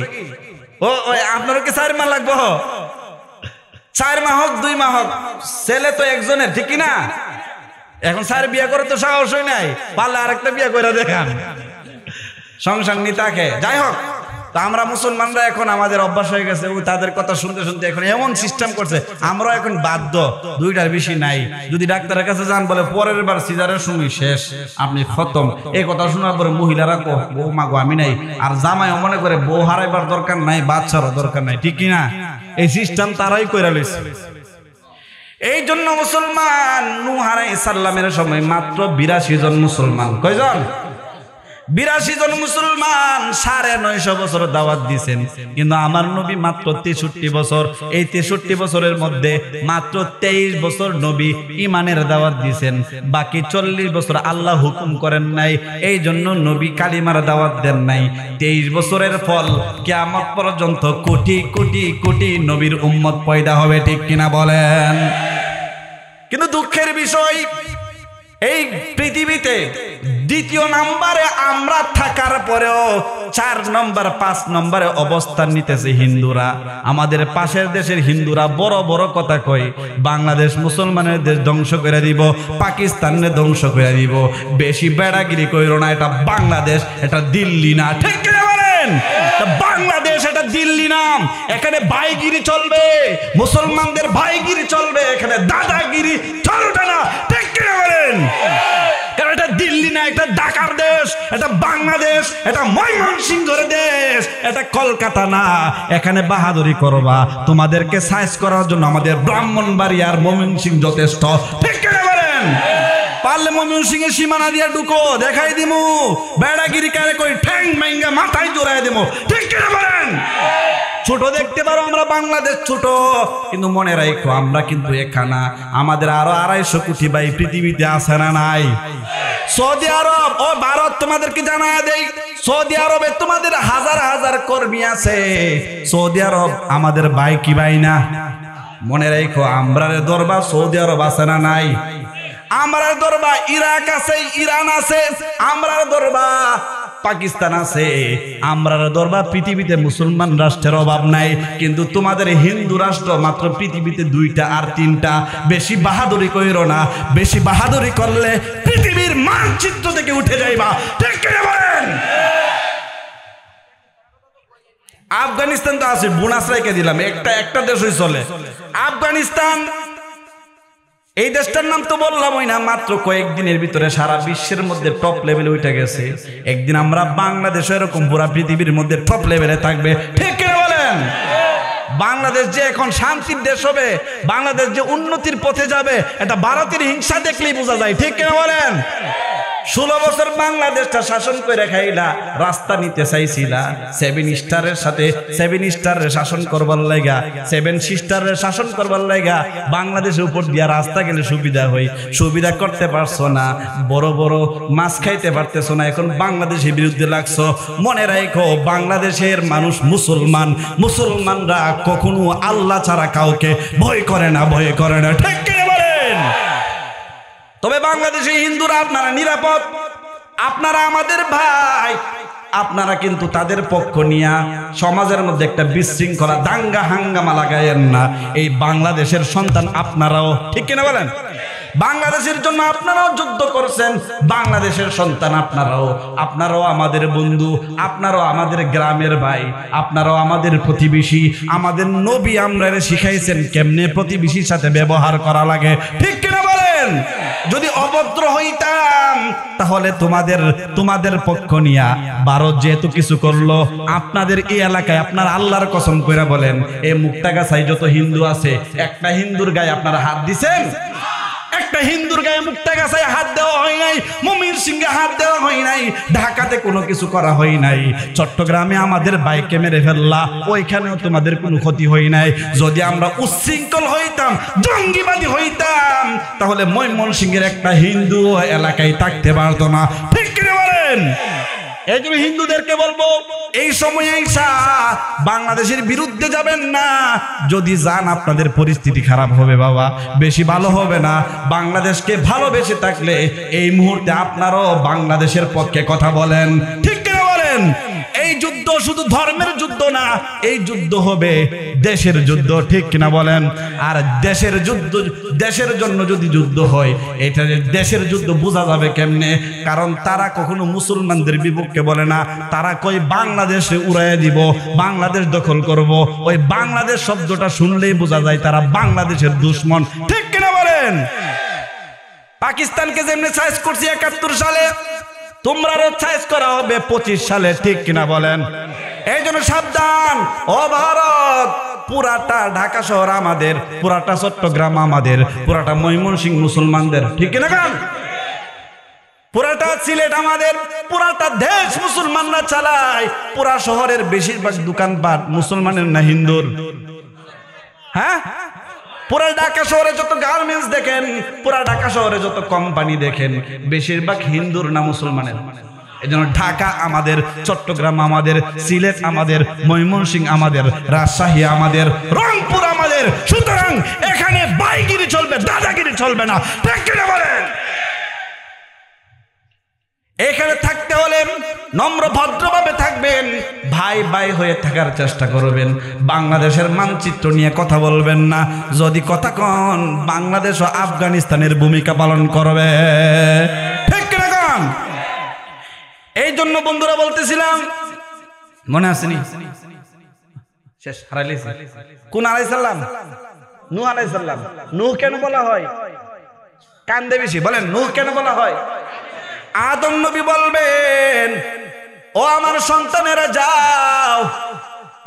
ও আপনার কি 4 মাস লাগবো? 4 মাস হোক 2 মাস হোক, ছেলে তো একজনের, ঠিক কিনা? এখন 4 বিয়ে করে তো সাহসই নাই, পারলে আরেকটা বিয়ে করে দেখান, সংসার নি তাকে। যাই হোক, তো আমরা মুসলমানরা এখন আমাদের অভ্যাস হয়ে গেছে তাদের কথা শুনতে শুনতে এখন এমন সিস্টেম করছে, আমরা এখন বাধ্য 2টার বেশি নাই। যদি ডাক্তারের কাছে যান বলে পরের বার সিজারের সময় শেষ, আপনি খতম। এই কথা শোনার পরে মহিলারা বউ মাগো আমি নাই, আর জামাইও মনে করে বউ হারাইবার দরকার নাই, বাচ্চারও দরকার নাই, ঠিক কিনা? এই সিস্টেম তারাই কইরা লইছে। এই জন্য মুসলমান নূহ আলাইহিস সালামের সময় মাত্র 82 জন মুসলমান। কয়জন? 82 জন মুসলমান 950 বছর দাওয়াত দিয়েছেন, কিন্তু আমার নবী মাত্র 63 বছর। এই 63 বছরের মধ্যে মাত্র 23 বছর নবী ঈমানের দাওয়াত দিয়েছেন, বাকি 40 বছর আল্লাহ হুকুম করেন নাই, এই জন্য নবী কালিমার দাওয়াত দেন নাই। 23 বছরের ফল কিয়ামত পর্যন্ত কোটি কোটি কোটি নবীর উম্মত পয়দা হবে, ঠিক কিনা বলেন? কিন্তু দুঃখের বিষয়, এই পৃথিবীতে দ্বিতীয় নম্বরে আমরা থাকার পরেও 4 নম্বর 5 নম্বরে অবস্থান নিতেছে হিন্দুরা। আমাদের পাশের দেশের হিন্দুরা বড় বড় কথা কয়, বাংলাদেশ মুসলমানের দেশ ধ্বংস করে দিব, পাকিস্তানে ধ্বংস করে দিব। বেশি বেড়াগিরি কইরো না, এটা বাংলাদেশ, এটা দিল্লি না, ঠিক কি বলেন? বাংলাদেশ এটা দিল্লি নাম, এখানে ভাইগিরি চলবে, মুসলমানদের ভাইগিরি চলবে, এখানে দাদাগিরি চলবে না, ঠিক কি বলেন? কারণ এটা দিল্লি না, এটা ঢাকার দেশ, এটা বাংলাদেশ, এটা ময়মনসিংহের দেশ, এটা কলকাতা না। এখানে বাহাদুরি করবা, তোমাদেরকে সাইজ করার জন্য আমাদের ব্রাহ্মণবাড়িয়ার ময়মনসিংহ যথেষ্ট, ঠিক কি বলেন? পারলে ময়মনসিংহে সীমানা দিয়ে ঢুকো, দেখাই দিমু বেড়াগিরি কারে কই ঠ্যাং মাইঙ্গা মাথায় জোড়াই দিমু, ঠিক কি বলেন? ছোট দেখতে পারো আমরা বাংলাদেশ ছোট, কিন্তু মনে রাখো আমরা কিন্তু এখানা, আমাদের আরো 250 কোটি ভাই পৃথিবীতে আছে না নাই? সৌদি আরব ও ভারত তোমাদেরকে জানায় দেই, সৌদি আরবে তোমাদের হাজার হাজার কর্মী আছে। সৌদি আরব আমাদের ভাই কি ভাই না? মনে রাখো আমরার দরবার সৌদি আরব আছে না নাই? আমরার দরবার ইরাক আছে, ইরান আছে, আমরার দরবার পাকিস্তান আছে, আমরার দরবার পৃথিবীতে মুসলমান রাষ্ট্রের অভাব নাই। কিন্তু তোমাদের হিন্দু রাষ্ট্র মাত্র পৃথিবীতে 2টা আর 3টা। বেশি বাহাদুরি কইরো না, বেশি বাহাদুরি করলে পৃথিবীর মানচিত্র থেকে উঠে যাইবা, ঠিক কি বলেন? আফগানিস্তান তো আছে, বোনাস রেখে দিলাম, একটা দেশই চলে আফগানিস্তান। এই দেশটার নাম তো বললামই না, মাত্র কয়েকদিনের ভিতরে সারা বিশ্বের মধ্যে টপ লেভেলে উঠে গেছে। একদিন আমরা বাংলাদেশ এরকম পুরা পৃথিবীর মধ্যে টপ লেভেলে থাকবে, ঠিক কি বলেন? বাংলাদেশ যে এখন শান্তির দেশ হবে, বাংলাদেশ যে উন্নতির পথে যাবে, এটা ভারতের হিংসা দেখলেই বোঝা যায়, ঠিক কি বলেন? 16 বছর বাংলাদেশটা শাসন করে খাইলা, রাস্তা নিতে চাইছিলা 7 স্টারের সাথে, 7 স্টারের শাসন করবার লাগা, 7 সিস্টারের শাসন করবার লাগা বাংলাদেশের উপর দিয়া রাস্তা গেলে সুবিধা হই, সুবিধা করতে পারছো না, বড় বড় মাছ খাইতে পারতেছো না, এখন বাংলাদেশের বিরুদ্ধে লাগছো। মনে রাখো বাংলাদেশের মানুষ মুসলমান, মুসলমানরা কখনো আল্লাহ ছাড়া কাউকে ভয় করে না, ভয় করে না, ঠিক কি বলেন? তবে বাংলাদেশে হিন্দুরা আপনারা নিরাপদ, আপনারা আমাদের ভাই, আপনারা কিন্তু তাদের পক্ষ নিয়ে সমাজের মধ্যে একটা বিশৃঙ্খলা দাঙ্গা হাঙ্গামা লাগায়েন না। এই বাংলাদেশের সন্তান আপনারাও, ঠিক কিনা বলেন? বাংলাদেশের জন্য আপনারাও যুদ্ধ করছেন, বাংলাদেশের সন্তান আপনারাও আমাদের বন্ধু, আপনারাও আমাদের গ্রামের ভাই, আপনারাও আমাদের প্রতিবেশী। আমাদের নবী আমরা শিখাইছেন কেমনে প্রতিবেশীর সাথে ব্যবহার করা লাগে, ঠিক কিনা বলেন? যদি অভদ্র হইতাম তাহলে তোমাদের পক্ষ নিয়া ভারত যেহেতু কিছু করলো, আপনাদের এই এলাকায় আপনার আল্লাহর কসম কইরা বলেন, এই মুক্তাগাছায় যত হিন্দু আছে, একটা হিন্দুর গায়ে আপনারা হাত দিছেন? একটা হিন্দুর গায়ে মুক্তাগাছায় হাত দেওয়া হয় নাই, ময়মনসিংহে হাত দেওয়া হয় নাই, ঢাকাতে কোনো কিছু করা হয় নাই, চট্টগ্রামে আমাদের বাইকে মেরে ফেললা, ওইখানেও তোমাদের কোনো ক্ষতি হয় নাই। যদি আমরা উচ্ছৃঙ্খল হইতাম, জঙ্গিবাদী হইতাম, তাহলে ময়মনসিংহের একটা হিন্দু এলাকায় থাকতে পারতো না, ঠিক কি বলেন? এই জন্য হিন্দুদেরকে বলবো, এই সময় আইসা বাংলাদেশের বিরুদ্ধে যাবেন না। যদি যান আপনাদের পরিস্থিতি খারাপ হবে বাবা, বেশি ভালো হবে না। বাংলাদেশকে ভালোবেসে থাকলে এই মুহূর্তে আপনারাও বাংলাদেশের পক্ষে কথা বলেন, ঠিক কিনা বলেন? এই যুদ্ধ শুধু ধর্মের যুদ্ধ না, এই যুদ্ধ হবে দেশের যুদ্ধ, ঠিক কিনা বলেন? আর দেশের যুদ্ধ, দেশের জন্য যদি যুদ্ধ হয়, এটা দেশের যুদ্ধ বোঝা যাবে কেমনে? কারণ তারা কখনো মুসলমানদের বিপক্ষে বলে না, তারা কই বাংলাদেশে উড়াইয়া দিব, বাংলাদেশ দখল করব। ওই বাংলাদেশ শব্দটা শুনলেই বোঝা যায় তারা বাংলাদেশের দুশ্মন, ঠিক কিনা বলেন? পাকিস্তানকে যেমনি সাইজ করছি 71 সালে, তোমরাও সাইজ করা হবে 25 সালে, ঠিক কিনা বলেন? এই জন্য সাবধান ও ভারত, পুরাটা ঢাকা শহর আমাদের, পুরাটা চট্টগ্রাম আমাদের, পুরাটা ময়মনসিংহ মুসলমানদের, ঠিক কিনা? পুরাটা সিলেট আমাদের, পুরাটা দেশ মুসলমানরা চালায়। পুরা শহরের বেশিরভাগ দোকানপাট মুসলমানের না হিন্দুর? হ্যাঁ, পুরা ঢাকা শহরে যত গার্মেন্টস দেখেন, পুরা ঢাকা শহরে যত কোম্পানি দেখেন, বেশিরভাগ হিন্দুর না মুসলমানের? এজন্য ঢাকা আমাদের, চট্টগ্রাম আমাদের, সিলেট আমাদের, ময়মনসিংহ আমাদের, রাজশাহী আমাদের, রংপুর আমাদের। সুতরাং এখানে বাইগিরি চলবে, দাদাগিরি চলবে না। ঠিক কিনা বলেন? এখানে থাকতে হলে নম্র ভদ্রভাবে থাকবেন, ভাই ভাই হয়ে থাকার চেষ্টা করবেন। বাংলাদেশের মানচিত্র নিয়ে কথা বলবেন না। যদি কথা কন, বাংলাদেশ ও আফগানিস্তানের ভূমিকা পালন করবে। ঠিক কিনা কন? এই জন্য বন্ধুরা বলতেছিলাম, মনে আসেনি? শেষ হারাইলিস কোন আলাইসাল্লাম? নূহ আলাইসাল্লাম। নূহ কেন বলা হয়? কান্দে বেশি, বলেন নূহ কেন বলা হয়? আদম নবী বলবেন, ও আমার সন্তানেরা যাও,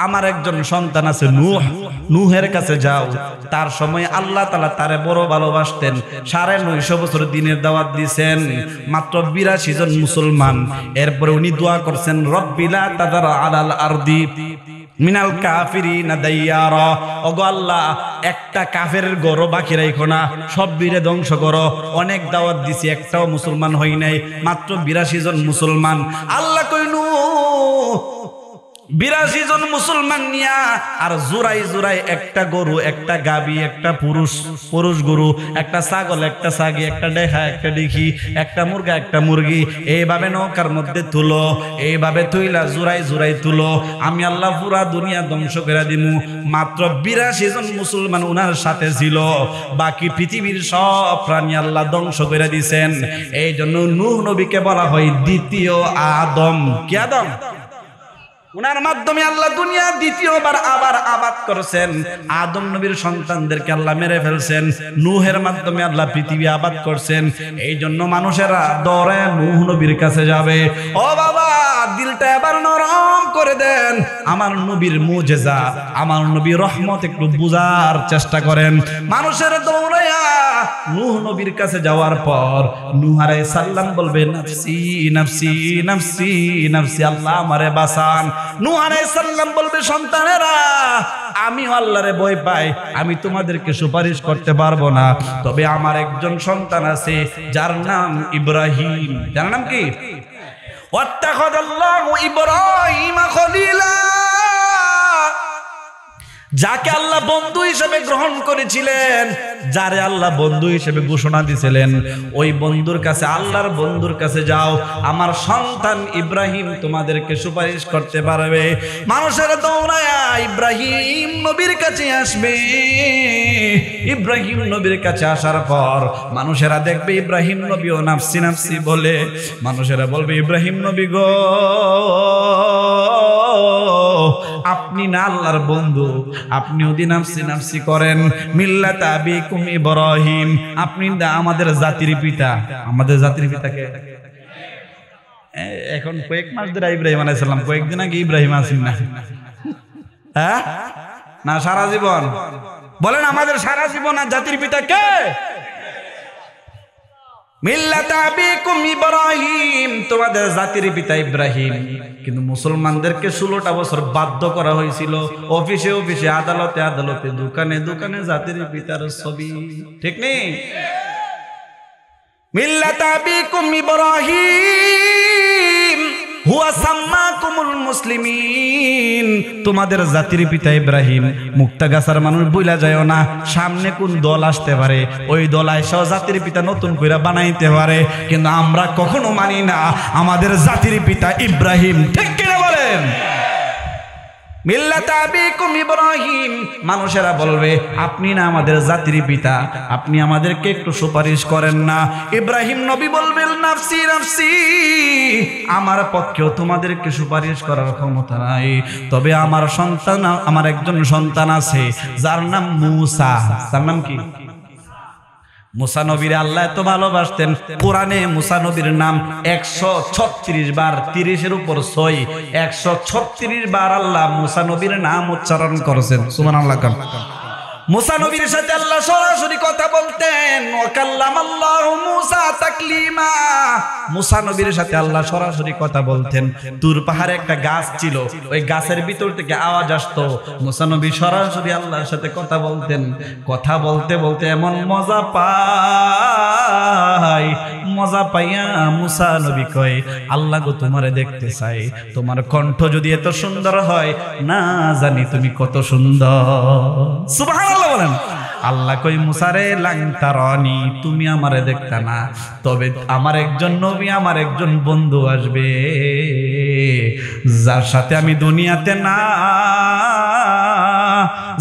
আমার একজন সন্তান আছে নূহ, নূহের কাছে যাও। তার সময় আল্লাহ তাআলা তারে বড় ভালোবাসতেন। 950 বছর দিনের দাওয়াত দিয়েছেন, মাত্র 82 জন মুসলমান। এরপরে উনি দোয়া করছেন, রব্বি লা তাযার আলাল আরদি মিনাল কাফিরিনা দাইয়ারা। ওগো আল্লাহ, একটা কাফেরের ঘরও বাকি রাখো না, সব বীরে ধ্বংস করো। অনেক দাওয়াত দিছি, একটাও মুসলমান হই নাই, মাত্র 82 জন মুসলমান। আল্লাহ কইনু 82 জন মুসলমান নিয়া আর জোড়াই জোড়াই একটা গরু, একটা গাবি, একটা পুরুষ গরু, একটা ছাগল, একটা ছাগি, একটা ডেখা, একটা ডিখি, একটা মুরগা, একটা মুরগি, এইভাবে নৌকার মধ্যে তুলো। এইভাবে তুইলা জোড়াই জোড়াই তুলো। আমি আল্লাহ পুরা দুনিয়া ধ্বংস করে দিমু। মাত্র 82 জন মুসলমান উনার সাথে ছিল, বাকি পৃথিবীর সব প্রাণী আল্লাহ ধ্বংস করে দিয়েছেন। এই জন্য নূহ নবীকে বলা হয় দ্বিতীয় আদম। কি আদম? উনার মাধ্যমে আল্লাহ দুনিয়া দ্বিতীয়বার আবার আবাদ করেছেন। আদম নবীর সন্তানদেরকে আল্লাহ মেরে ফেলছেন, নূহের মাধ্যমে আল্লাহ পৃথিবী আবাদ করছেন। এই জন্য মানুষেরা দৌড়ে নূহ নবীর কাছে যাবে। ও বাবা, দিলটা এবার নরম করে দেন। আমার নবীর মুজিজা, আমার নবীর রহমত একটু বুঝার চেষ্টা করেন। মানুষের দৌড়াইয়া নূহ নবীর কাছে যাওয়ার পর নূহ আলাইহিস সালাম বলবে, নাফসি নাফসি নাফসি নাফসি, আল্লাহ আমারে বাঁচান। নূহ আলাইহিস সালাম বলবে, সন্তানেরা, আমি আল্লাহরে ভয় পাই, আমি তোমাদেরকে সুপারিশ করতে পারবো না, তবে আমার একজন সন্তান আছে যার নাম ইব্রাহিম। যার নাম কি? ওয়াত্তাখাযাল্লাহু ইব্রাহিমা খলিলা, যাকে আল্লাহ বন্ধু হিসেবে গ্রহণ করেছিলেন, যারে আল্লাহ বন্ধু হিসেবে ঘোষণা দিয়েছিলেন, ওই বন্ধুর কাছে, আল্লাহর বন্ধুর কাছে যাও, আমার সন্তান ইব্রাহিম তোমাদেরকে সুপারিশ করতে পারবে। মানুষের দৌড়ায়া ইব্রাহিম নবীর কাছে আসবে। ইব্রাহিম নবীর কাছে আসার পর মানুষেরা দেখবে ইব্রাহিম নবীও নাফসি নাফসি বলে। মানুষেরা বলবে, ইব্রাহিম নবী গো, আপনি না আল্লাহর বন্ধু, আপনি ওদি নাফসি নাফসি করেন। মিল্লাত আবিকুম ইব্রাহিম, আপনি আমাদের জাতির পিতা। আমাদের জাতির পিতাকে এখন কয়েক মাস ধরে ইব্রাহিম আলাইহিস সালাম, কয়েকদিন আগে ইব্রাহিম আসেন না? হ্যাঁ না, সারা জীবন বলেন, আমাদের সারা জীবন আর জাতির পিতা কে? মিল্লাত আবিকুম ইব্রাহিম, তোমাদের জাতির পিতা ইব্রাহিম। কিন্তু মুসলমানদেরকে 16টা বছর বাধ্য করা হয়েছিল, অফিসে অফিসে, আদালতে আদালতে, দোকানে দোকানে জাতির পিতার ছবি। ঠিক নেই? মিল্লাত আবিকুম ইব্রাহিম হুয়া সাম্মাকুমুল মুসলিমিন, তোমাদের জাতির পিতা ইব্রাহিম। মুক্তাগাছার মানুষ বইলা যায় না, সামনে কোন দল আসতে পারে, ওই দল আইসা জাতির পিতা নতুন করে বানাইতে পারে, কিন্তু আমরা কখনো মানি না আমাদের জাতির পিতা ইব্রাহিম। ঠিক কিনা বলেন? মিল্লাত আবিকুম ইব্রাহিম। মানুষেরা বলবে, আপনি না আমাদের জাতির পিতা, আপনি আমাদেরকে একটু সুপারিশ করেন না। ইব্রাহিম নবী বলবেন, নাফসি নাফসি, আমার পক্ষেও তোমাদেরকে সুপারিশ করার ক্ষমতা নাই, তবে আমার সন্তান, আমার একজন সন্তান আছে যার নাম মূসা। তার নাম কি? মুসা নবীর আল্লাহ এত ভালোবাসতেন, কোরআনে মুসা নবীর নাম 136 বার, 30-এর উপর 6, 136 বার আল্লাহ মুসা নবীর নাম উচ্চারণ করেছেন। সুবহানাল্লাহ। মুসা নবীর সাথে আল্লাহ সরাসরি কথা বলতেন, ওয়া কাল্লামাল্লাহু মুসা তাকলিমা। মুসা নবীর সাথে আল্লাহ সরাসরি কথা বলতেন। তুর পাহাড়ে একটা গাছ ছিল, ওই গাছের ভিতর থেকে আওয়াজ আসতো, মুসা নবী সরাসরি আল্লাহর সাথে কথা বলতেন। কথা বলতে বলতে এমন মজা পায়, মজা পাইয়া মুসা নবী কয়, আল্লাহ গো তোমারে দেখতে চাই, তোমার কণ্ঠ যদি এত সুন্দর হয়, না জানি তুমি কত সুন্দর। সুবহানাল্লাহ বলেন। আল্লাহ কই মুসা রে লাং তারানি, তুমি আমারে দেখতা না, তবে আমার একজন নবী, আমার একজন বন্ধু আসবে, যার সাথে আমি দুনিয়াতে না,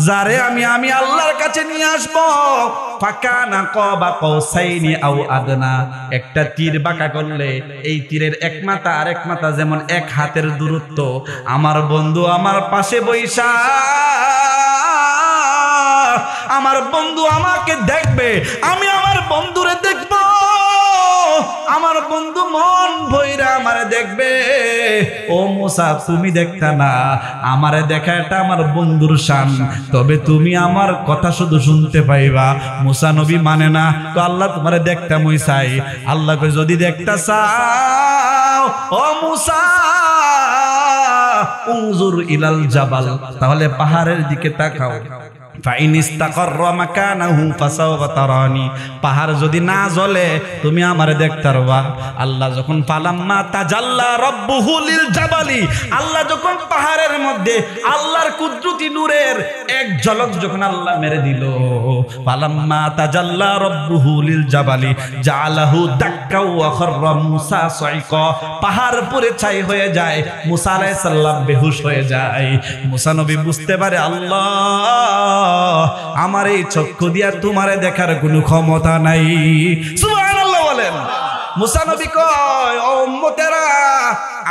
যারে আমি আল্লাহর কাছে নিয়ে আসবো। ফাকানা কাবা কাউসাইনি আও আদনা, একটা তীর বাঁকা করলে এই তীরের এক মাথা আর এক মাথা যেমন এক হাতের দূরত্ব, আমার বন্ধু আমার পাশে বৈশা, আমার বন্ধু আমাকে দেখবে, আমি আমার বন্ধুরে দেখব, আমার বন্ধু মন ভইরা আমারে দেখবে। ও মুসা তুমি দেখতা না, আমারে দেখা এটা আমার বন্ধুর শান, তবে তুমি আমার কথা শুধু শুনতে পাইবা। মুসা নবী মানে না, তো আল্লাহ তোমারে দেখতা মই চাই। আল্লাহ কই যদি দেখতা চাও ও মুসা উনজুর ইলাল জাবাল, তাহলে পাহাড়ের দিকে তাকাও। পাহাড় যদি না জ্বলে তুমি আমারে দেখতে পারবা। আল্লাহ যখন ফালাম্মা তাজাল্লা রাব্বুহু লিল জাবালি, আল্লাহ যখন পাহাড়ের মধ্যে আল্লাহর কুদরতি নূরের এক ঝলক যখন আল্লাহ মেরে দিল, ফালাম্মা তাজাল্লা রাব্বুহু লিল জাবালি জাআলাহু দাক্কা ওয়া খাররা মুসা সাইকা, পাহাড় পুরো ছাই হয়ে যায়, মুসা আলাইহিস সালাম বেহুশ হয়ে যায়। মুসা নবী বুঝতে পারে আল্লাহ আমার এই চক্ষু দিয়া তোমারে দেখার কোনো ক্ষমতা নাই। সুবহানাল্লাহ বলেন। মুসা নবী কয়, ও উম্মতেরা,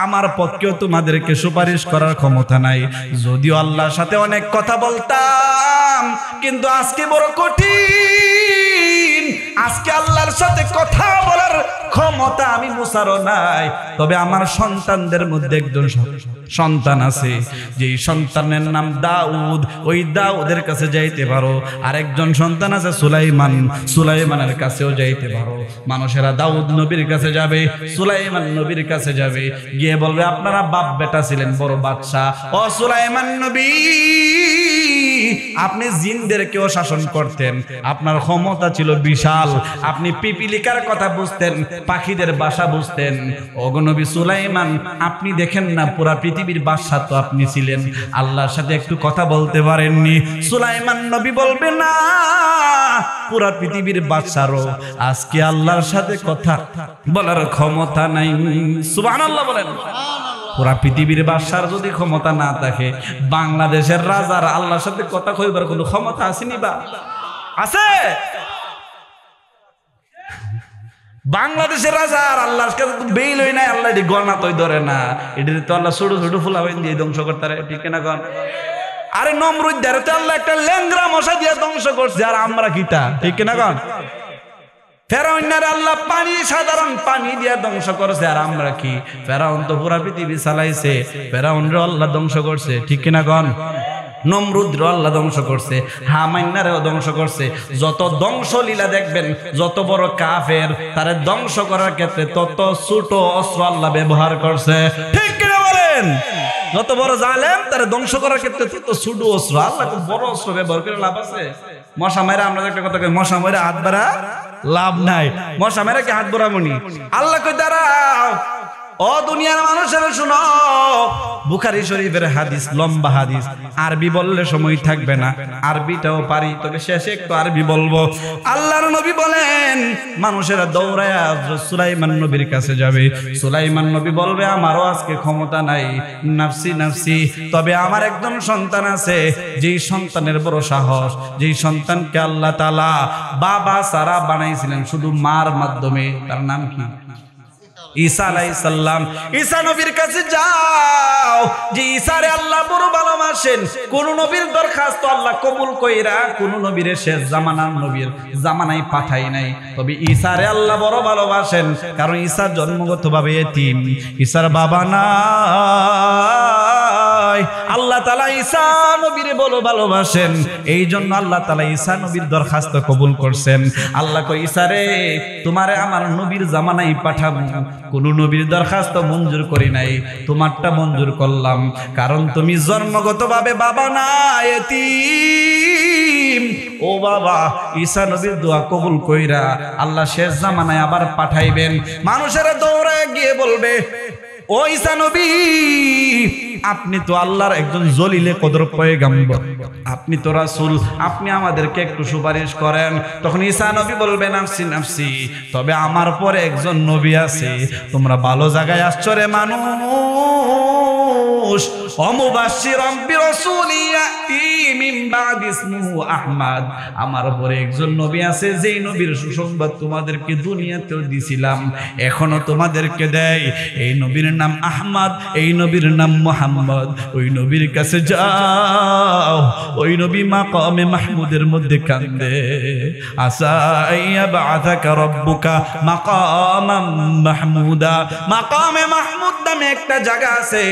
আমার পক্ষেও তোমাদেরকে সুপারিশ করার ক্ষমতা নাই, যদিও আল্লাহর সাথে অনেক কথা বলতাম, কিন্তু আজকে বড় কঠিন, আজকে আল্লাহর সাথে কথা বলার ক্ষমতা আমি মুসারও নাই। তবে আমার সন্তানদের মধ্যে একজন সন্তান আছে, যেই সন্তানের নাম দাউদ, ওই দাউদের কাছে যাইতে পারো। আরেকজন সন্তান আছে সুলাইমান, সুলাইমানের কাছেও যাইতে পারো। মানুষেরা দাউদ নবীর কাছে যাবে, সুলাইমান নবীর কাছে যাবে, গিয়ে বলবে আপনারা বাপ বেটা ছিলেন বড় বাদশা, ও সুলাইমান নবী আপনি জিনদেরকেও শাসন করতেন, আপনার ক্ষমতা ছিল বিশাল, আপনি পিপিলিকার কথা বুঝতেন, পাখিদের ভাষা বুঝতেন। ওগো নবী সুলাইমান, আপনি দেখেন না পুরা পৃথিবীর বাদশা তো আপনি ছিলেন, আল্লাহর সাথে একটু কথা বলতে পারেননি? সুলাইমান নবী বলবে না, পুরা পৃথিবীর বাদশারও আজকে আল্লাহর সাথে কথা বলার ক্ষমতা নাই। সুবহানাল্লাহ বলেন। পুরা পৃথিবীর বাদশার যদি ক্ষমতা না থাকে, বাংলাদেশের রাজার আল্লাহর সাথে কথা কইবার কোনো ক্ষমতা আসেনি বা আছে? বাংলাদেশের রাজার আল্লাহর কাছে তো বেইল হই নাই, আল্লাহ এটি গণনা তৈ ধরে না, এটি তো আল্লাহ ছোট ছোট ফুলাবাইন দিয়ে ধ্বংস করতে পারে, ঠিক না কন? আরে নমরুদ দ্বারা তো আল্লাহ একটা ল্যাংরা মশা দিয়ে ধ্বংস করছে, আর আমরা কিটা, ঠিক না কন? ফেরাউনের আল্লাহ পানি, সাধারণ পানি দিয়ে ধ্বংস করছে, আর আমরা কি? ফেরাউন তো পুরা পৃথিবী চালাইছে, ফেরাউনরে আল্লাহ ধ্বংস করছে, ঠিক কিনা কন? নমরুদরে আল্লাহ ধ্বংস করছে, হামান্নারেও ধ্বংস করছে। যত ধ্বংসলীলা দেখবেন, যত বড় কাফের তারে ধ্বংস করার ক্ষেত্রে তত ছোট অস্ত্র আল্লাহ ব্যবহার করছে, ঠিক কিনা বলেন? যত বড় জালেম তারে ধ্বংস করার ক্ষেত্রে তত ছোট অস্ত্র, আল্লাহ খুব বড় অস্ত্র ব্যবহার করে লাভ আছে? মশা মেরা, আমরা একটা কথা কই, মশা মেরা হাত বাড়া লাভ নাই, মশা মেরা কি হাত বাড়ামনি? আল্লাহ কই দাঁড়াও, ও দুনিয়ার মানুষেরা শুনো, বুখারী শরীফের হাদিস, লম্বা হাদিস, আরবি বললে সময় থাকবে না, আরবিটাও পারি, তবে শেষে একটু আরবি বলবো। আল্লাহর নবী বলেন, মানুষেরা দৌড়ায় সুলাইমান নবীর কাছে যাবে, সুলাইমান নবী বলবে আমারও আজকে ক্ষমতা নাই, নাফসি নাফসি, তবে আমার একজন সন্তান আছে, যেই সন্তানের বড় সাহস, যেই সন্তানকে আল্লাহ তাআলা বাবা সারা বানাইছিলেন শুধু মার মাধ্যমে, তার নাম কি? ঈসা আলাইহিস সালাম। ঈসা নবীর কাছে যাও, যে ঈসারে আল্লাহ বড় ভালোবাসেন, কোন নবীর দরখাস্ত আল্লাহ কবুল কইরা কোন নবীর শেষ জামানার নবীর জামানায় পাঠাই নাই, তবে ঈসারে আল্লাহ বড় ভালোবাসেন, কারণ ঈসা জন্মগতভাবে এতিম, ঈসার বাবা নাই, আল্লাহ তাআলা ঈসা নবীরে বলো ভালোবাসেন, এই জন্য আল্লাহ তাআলা ঈসা নবীর দরখাস্ত কবুল করছেন। আল্লাহ কয় ঈসা রে তোমারে আমার নবীর জামানায় পাঠাবো, কোন নবীর দরখাস্ত মঞ্জুর করি নাই, তোমারটা মঞ্জুর করলাম, কারণ তুমি জন্মগতভাবে বাবা না, এতিম। ও বাবা, ঈসা নবীর দোয়া কবুল কইরা আল্লাহ শেষ জামানায় আবার পাঠাইবেন। মানুষেরা দৌড়ায় গিয়ে বলবে, ও ঈসা নবী আপনি তো আল্লাহর একজন জলিলে কদর পয়গম্বর, আপনি তো রাসূল, আপনি আমাদেরকে একটু সুপারিশ করেন। তখন ঈসা নবী বলবেন নাফসি নাফসি, তবে আমার পরে একজন নবী আছে। তোমরা ভালো জায়গায় আসছো রে মানুষ। অমুবাশশিরাম বিরাসূলি ইয়াতি মিন বাদি ইসমুহু আহমদ, আমার পরে একজন নবী আছে যেই নবীর সুসংবাদ তোমাদেরকে দুনিয়াতেও দিছিলাম, এখনো তোমাদেরকে দেয়। এই নবীর নাম আহমদ, এই নবীর নাম মুহাম্মদ। ওই নবীর কাছে যাও, ওই নবী মাকামে মাহমুদের মধ্যে কান্দে, আসা ইয়াবআসাকা রাব্বুকা মাকামাম মাহমুদা। মাকামে মাহমুদ নামে একটা জায়গা আছে,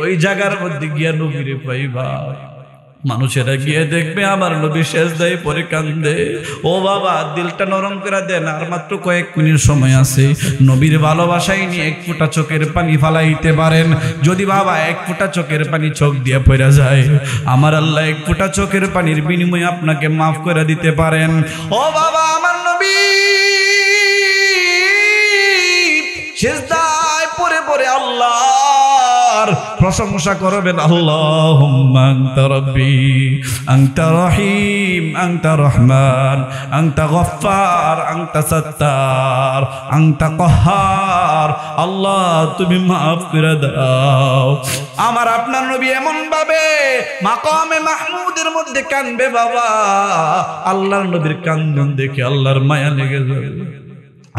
ওই জায়গার মধ্যে গিয়া নবীরে পাইবা। মানুষেরা গিয়ে দেখবে আমার নবী সেজদায় পড়ে কান্দে। ও বাবা, দিলটা নরম করে দেন, আর মাত্র কয়েক মিনিট সময় আছে। নবীর ভালোবাসায় নিয়ে এক ফোঁটা চোখের পানি ফালাইতে পারেন। যদি বাবা এক ফোঁটা চোখের পানি চোখ দিয়ে পড়ে যায়, আমার আল্লাহ এক ফোঁটা চোখের পানির বিনিময়ে আপনাকে মাফ করে দিতে পারেন। ও বাবা, আমার নবী সেজদায় পড়ে পড়ে আল্লাহর প্রশংসা করবেন। আল্লাহুম্মা আনতা রাব্বি আনতা রহিম আনতা রহমান আনতা গফফার আনতা সাত্তার আনতা কাহ্হার। আল্লাহ তুমি মাফ করে দাও। আমার আপনার নবী এমন ভাবে মাকামে মাহমুদের মধ্যে কাঁদবে বাবা, আল্লাহর নবীর কান্দন দেখে আল্লাহর মায়া লেগে যাবে।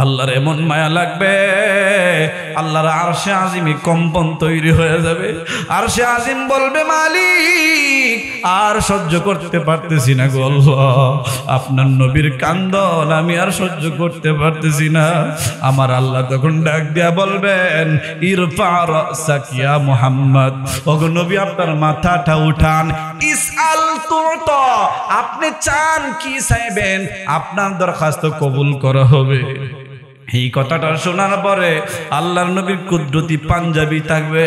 আল্লাহর এমন মায়া লাগবে, আল্লাহর আরশে আজিমে কম্পন তৈরি হয়ে যাবে। আরশে আজিম বলবে, মালিক আর সহ্য করতে পারতেছি না গো আল্লাহ, আপনার নবীর কান্দন আমি আর সহ্য করতে পারতেছি না। আমার আল্লাহ তখন ডাক দিয়া বলবেন, ইরফা রাসাক ইয়া মুহাম্মদ, ওগো নবী আপনার মাথাটা উঠান। ইসআল তুতা, আপনি চান কি চাইবেন, আপনার দরখাস্ত কবুল করা হবে। এই কথাটা শোনার পরে আল্লাহর নবীর কুদরতি পাঞ্জাবি থাকবে,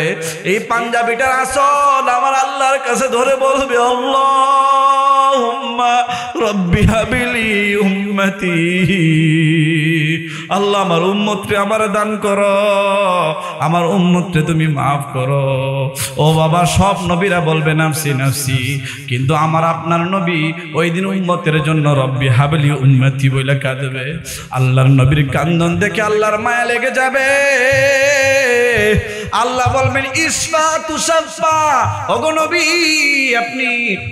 এই পাঞ্জাবিটার আসল আমার আল্লাহর কাছে ধরে বলবে, আল্লাহুম্মা রাব্বি হাবিলি উম্মতি, আল্লাহ আমার উম্মতকে আমার দান করো, আমার উম্মতকে তুমি মাফ করো। ও বাবা, সব নবীরা বলবে নাফসি নাফসি, কিন্তু আমার আপনার নবী ওই দিন উম্মতের জন্য রব্বি হাবিলি উম্মতি বলে কাঁদবে। আল্লাহর নবীর কান্দন দেখে আল্লাহর মায়া লেগে যাবে। আল্লাহ বলবেন, ইসফা তুসাফা, ওগো নবী আপনি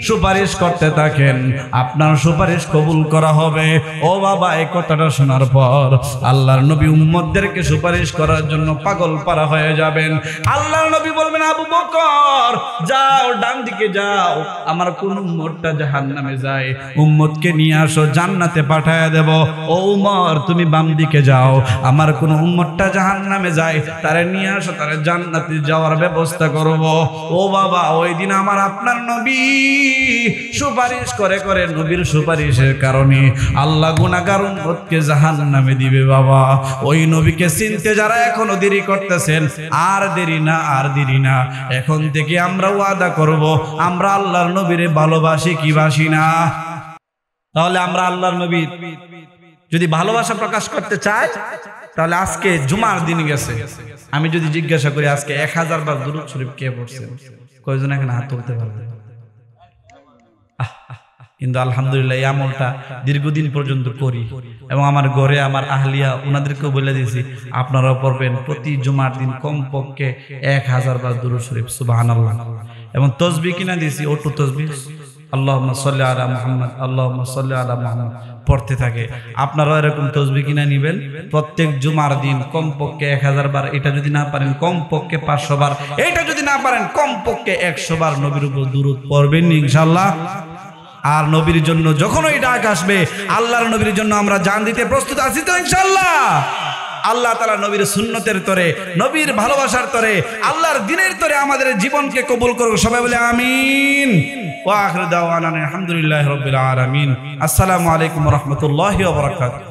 সুপারিশ করতে থাকেন, আপনার সুপারিশ কবুল করা হবে। ও বাবা, এই কথাটা শোনার পর আল্লাহর নবী উম্মতদেরকে সুপারিশ করার জন্য পাগল পারা হয়ে যাবেন। আল্লাহর নবী বলবেন, আবু বকর যাও, ডান দিকে যাও, আমার কোন উম্মতটা জাহান্নামে যায় উম্মতকে নিয়ে আসো, জান্নাতে পাঠায়া দেব। ও উমর তুমি বাম দিকে যাও, আমার কোন উম্মতটা জাহান্নামে যায় তারে নিয়ে আসো, তারে জান্নাতে যাওয়ার ব্যবস্থা করব। ও বাবা, ওই দিন আমার আপনার নবী সুপারিশ করে করে নবীর সুপারিশের কারণে আল্লাহ গুনাহগার উম্মতকে জাহান্নামে দিবে। বাবা, ওই নবীকে চিনতে যারা এখনো দেরি করতেছেন, আর দেরি না, আর দেরি না, এখন থেকে আমরা ওয়াদা করব আমরা আল্লাহর নবীরে ভালোবাসি কি বাসি না। তাহলে আমরা আল্লাহর নবীর যদি ভালোবাসা প্রকাশ করতে চাই, তাহলে আজকে জুমার দিন গেছে, আমি যদি জিজ্ঞাসা করি আজকে 1000 বার দুরূদ শরীফ কে পড়ছেন, কয়জন এখানে হাত তুলতে পারবে? কিন্তু আলহামদুলিল্লাহ এই আমলটা দীর্ঘদিন পর্যন্ত করি, এবং আমার ঘরে আমার আহলিয়া ওনাদেরকেও বলে দিয়েছি আপনারাও পড়বেন প্রতি জুমার দিন কমপক্ষে 1000 বার দুরূদ শরীফ সুবহানাল্লাহ। এবং তাসবিহ কিনা দিয়েছি, অটো তাসবিহ আল্লাহুম্মা সাল্লি আলা মুহাম্মদ আল্লাহুম্মা সাল্লি আলা মুহাম্মদ পড়তে থাকে। আপনারা এরকম তাসবিহ কিনা নেবেন, প্রত্যেক জুমার দিন কমপক্ষে 1000 বার, এটা যদি না পারেন কমপক্ষে 500 বার, এটা যদি না পারেন কমপক্ষে 100 বার নবীর উপর দুরূদ পড়বেন ইনশাআল্লাহ। আর নবীর জন্য যখন ওই ডাক আসবে, আল্লাহর নবীর জন্য আমরা জান দিতে প্রস্তুত আছি তো ইনশাআল্লাহ। আল্লাহ তাআলা নবীর সুন্নতের তরে, নবীর ভালোবাসার তরে, আল্লাহর দ্বীনের তরে আমাদের জীবনকে কবুল করুক। সবাই বলে আমিন। ওয়া আখিরু দাওয়ানা আলহামদুলিল্লাহি রাব্বিল আলামিন। আসসালামু আলাইকুম ওয়া রাহমাতুল্লাহি ওয়া বারাকাতুহু।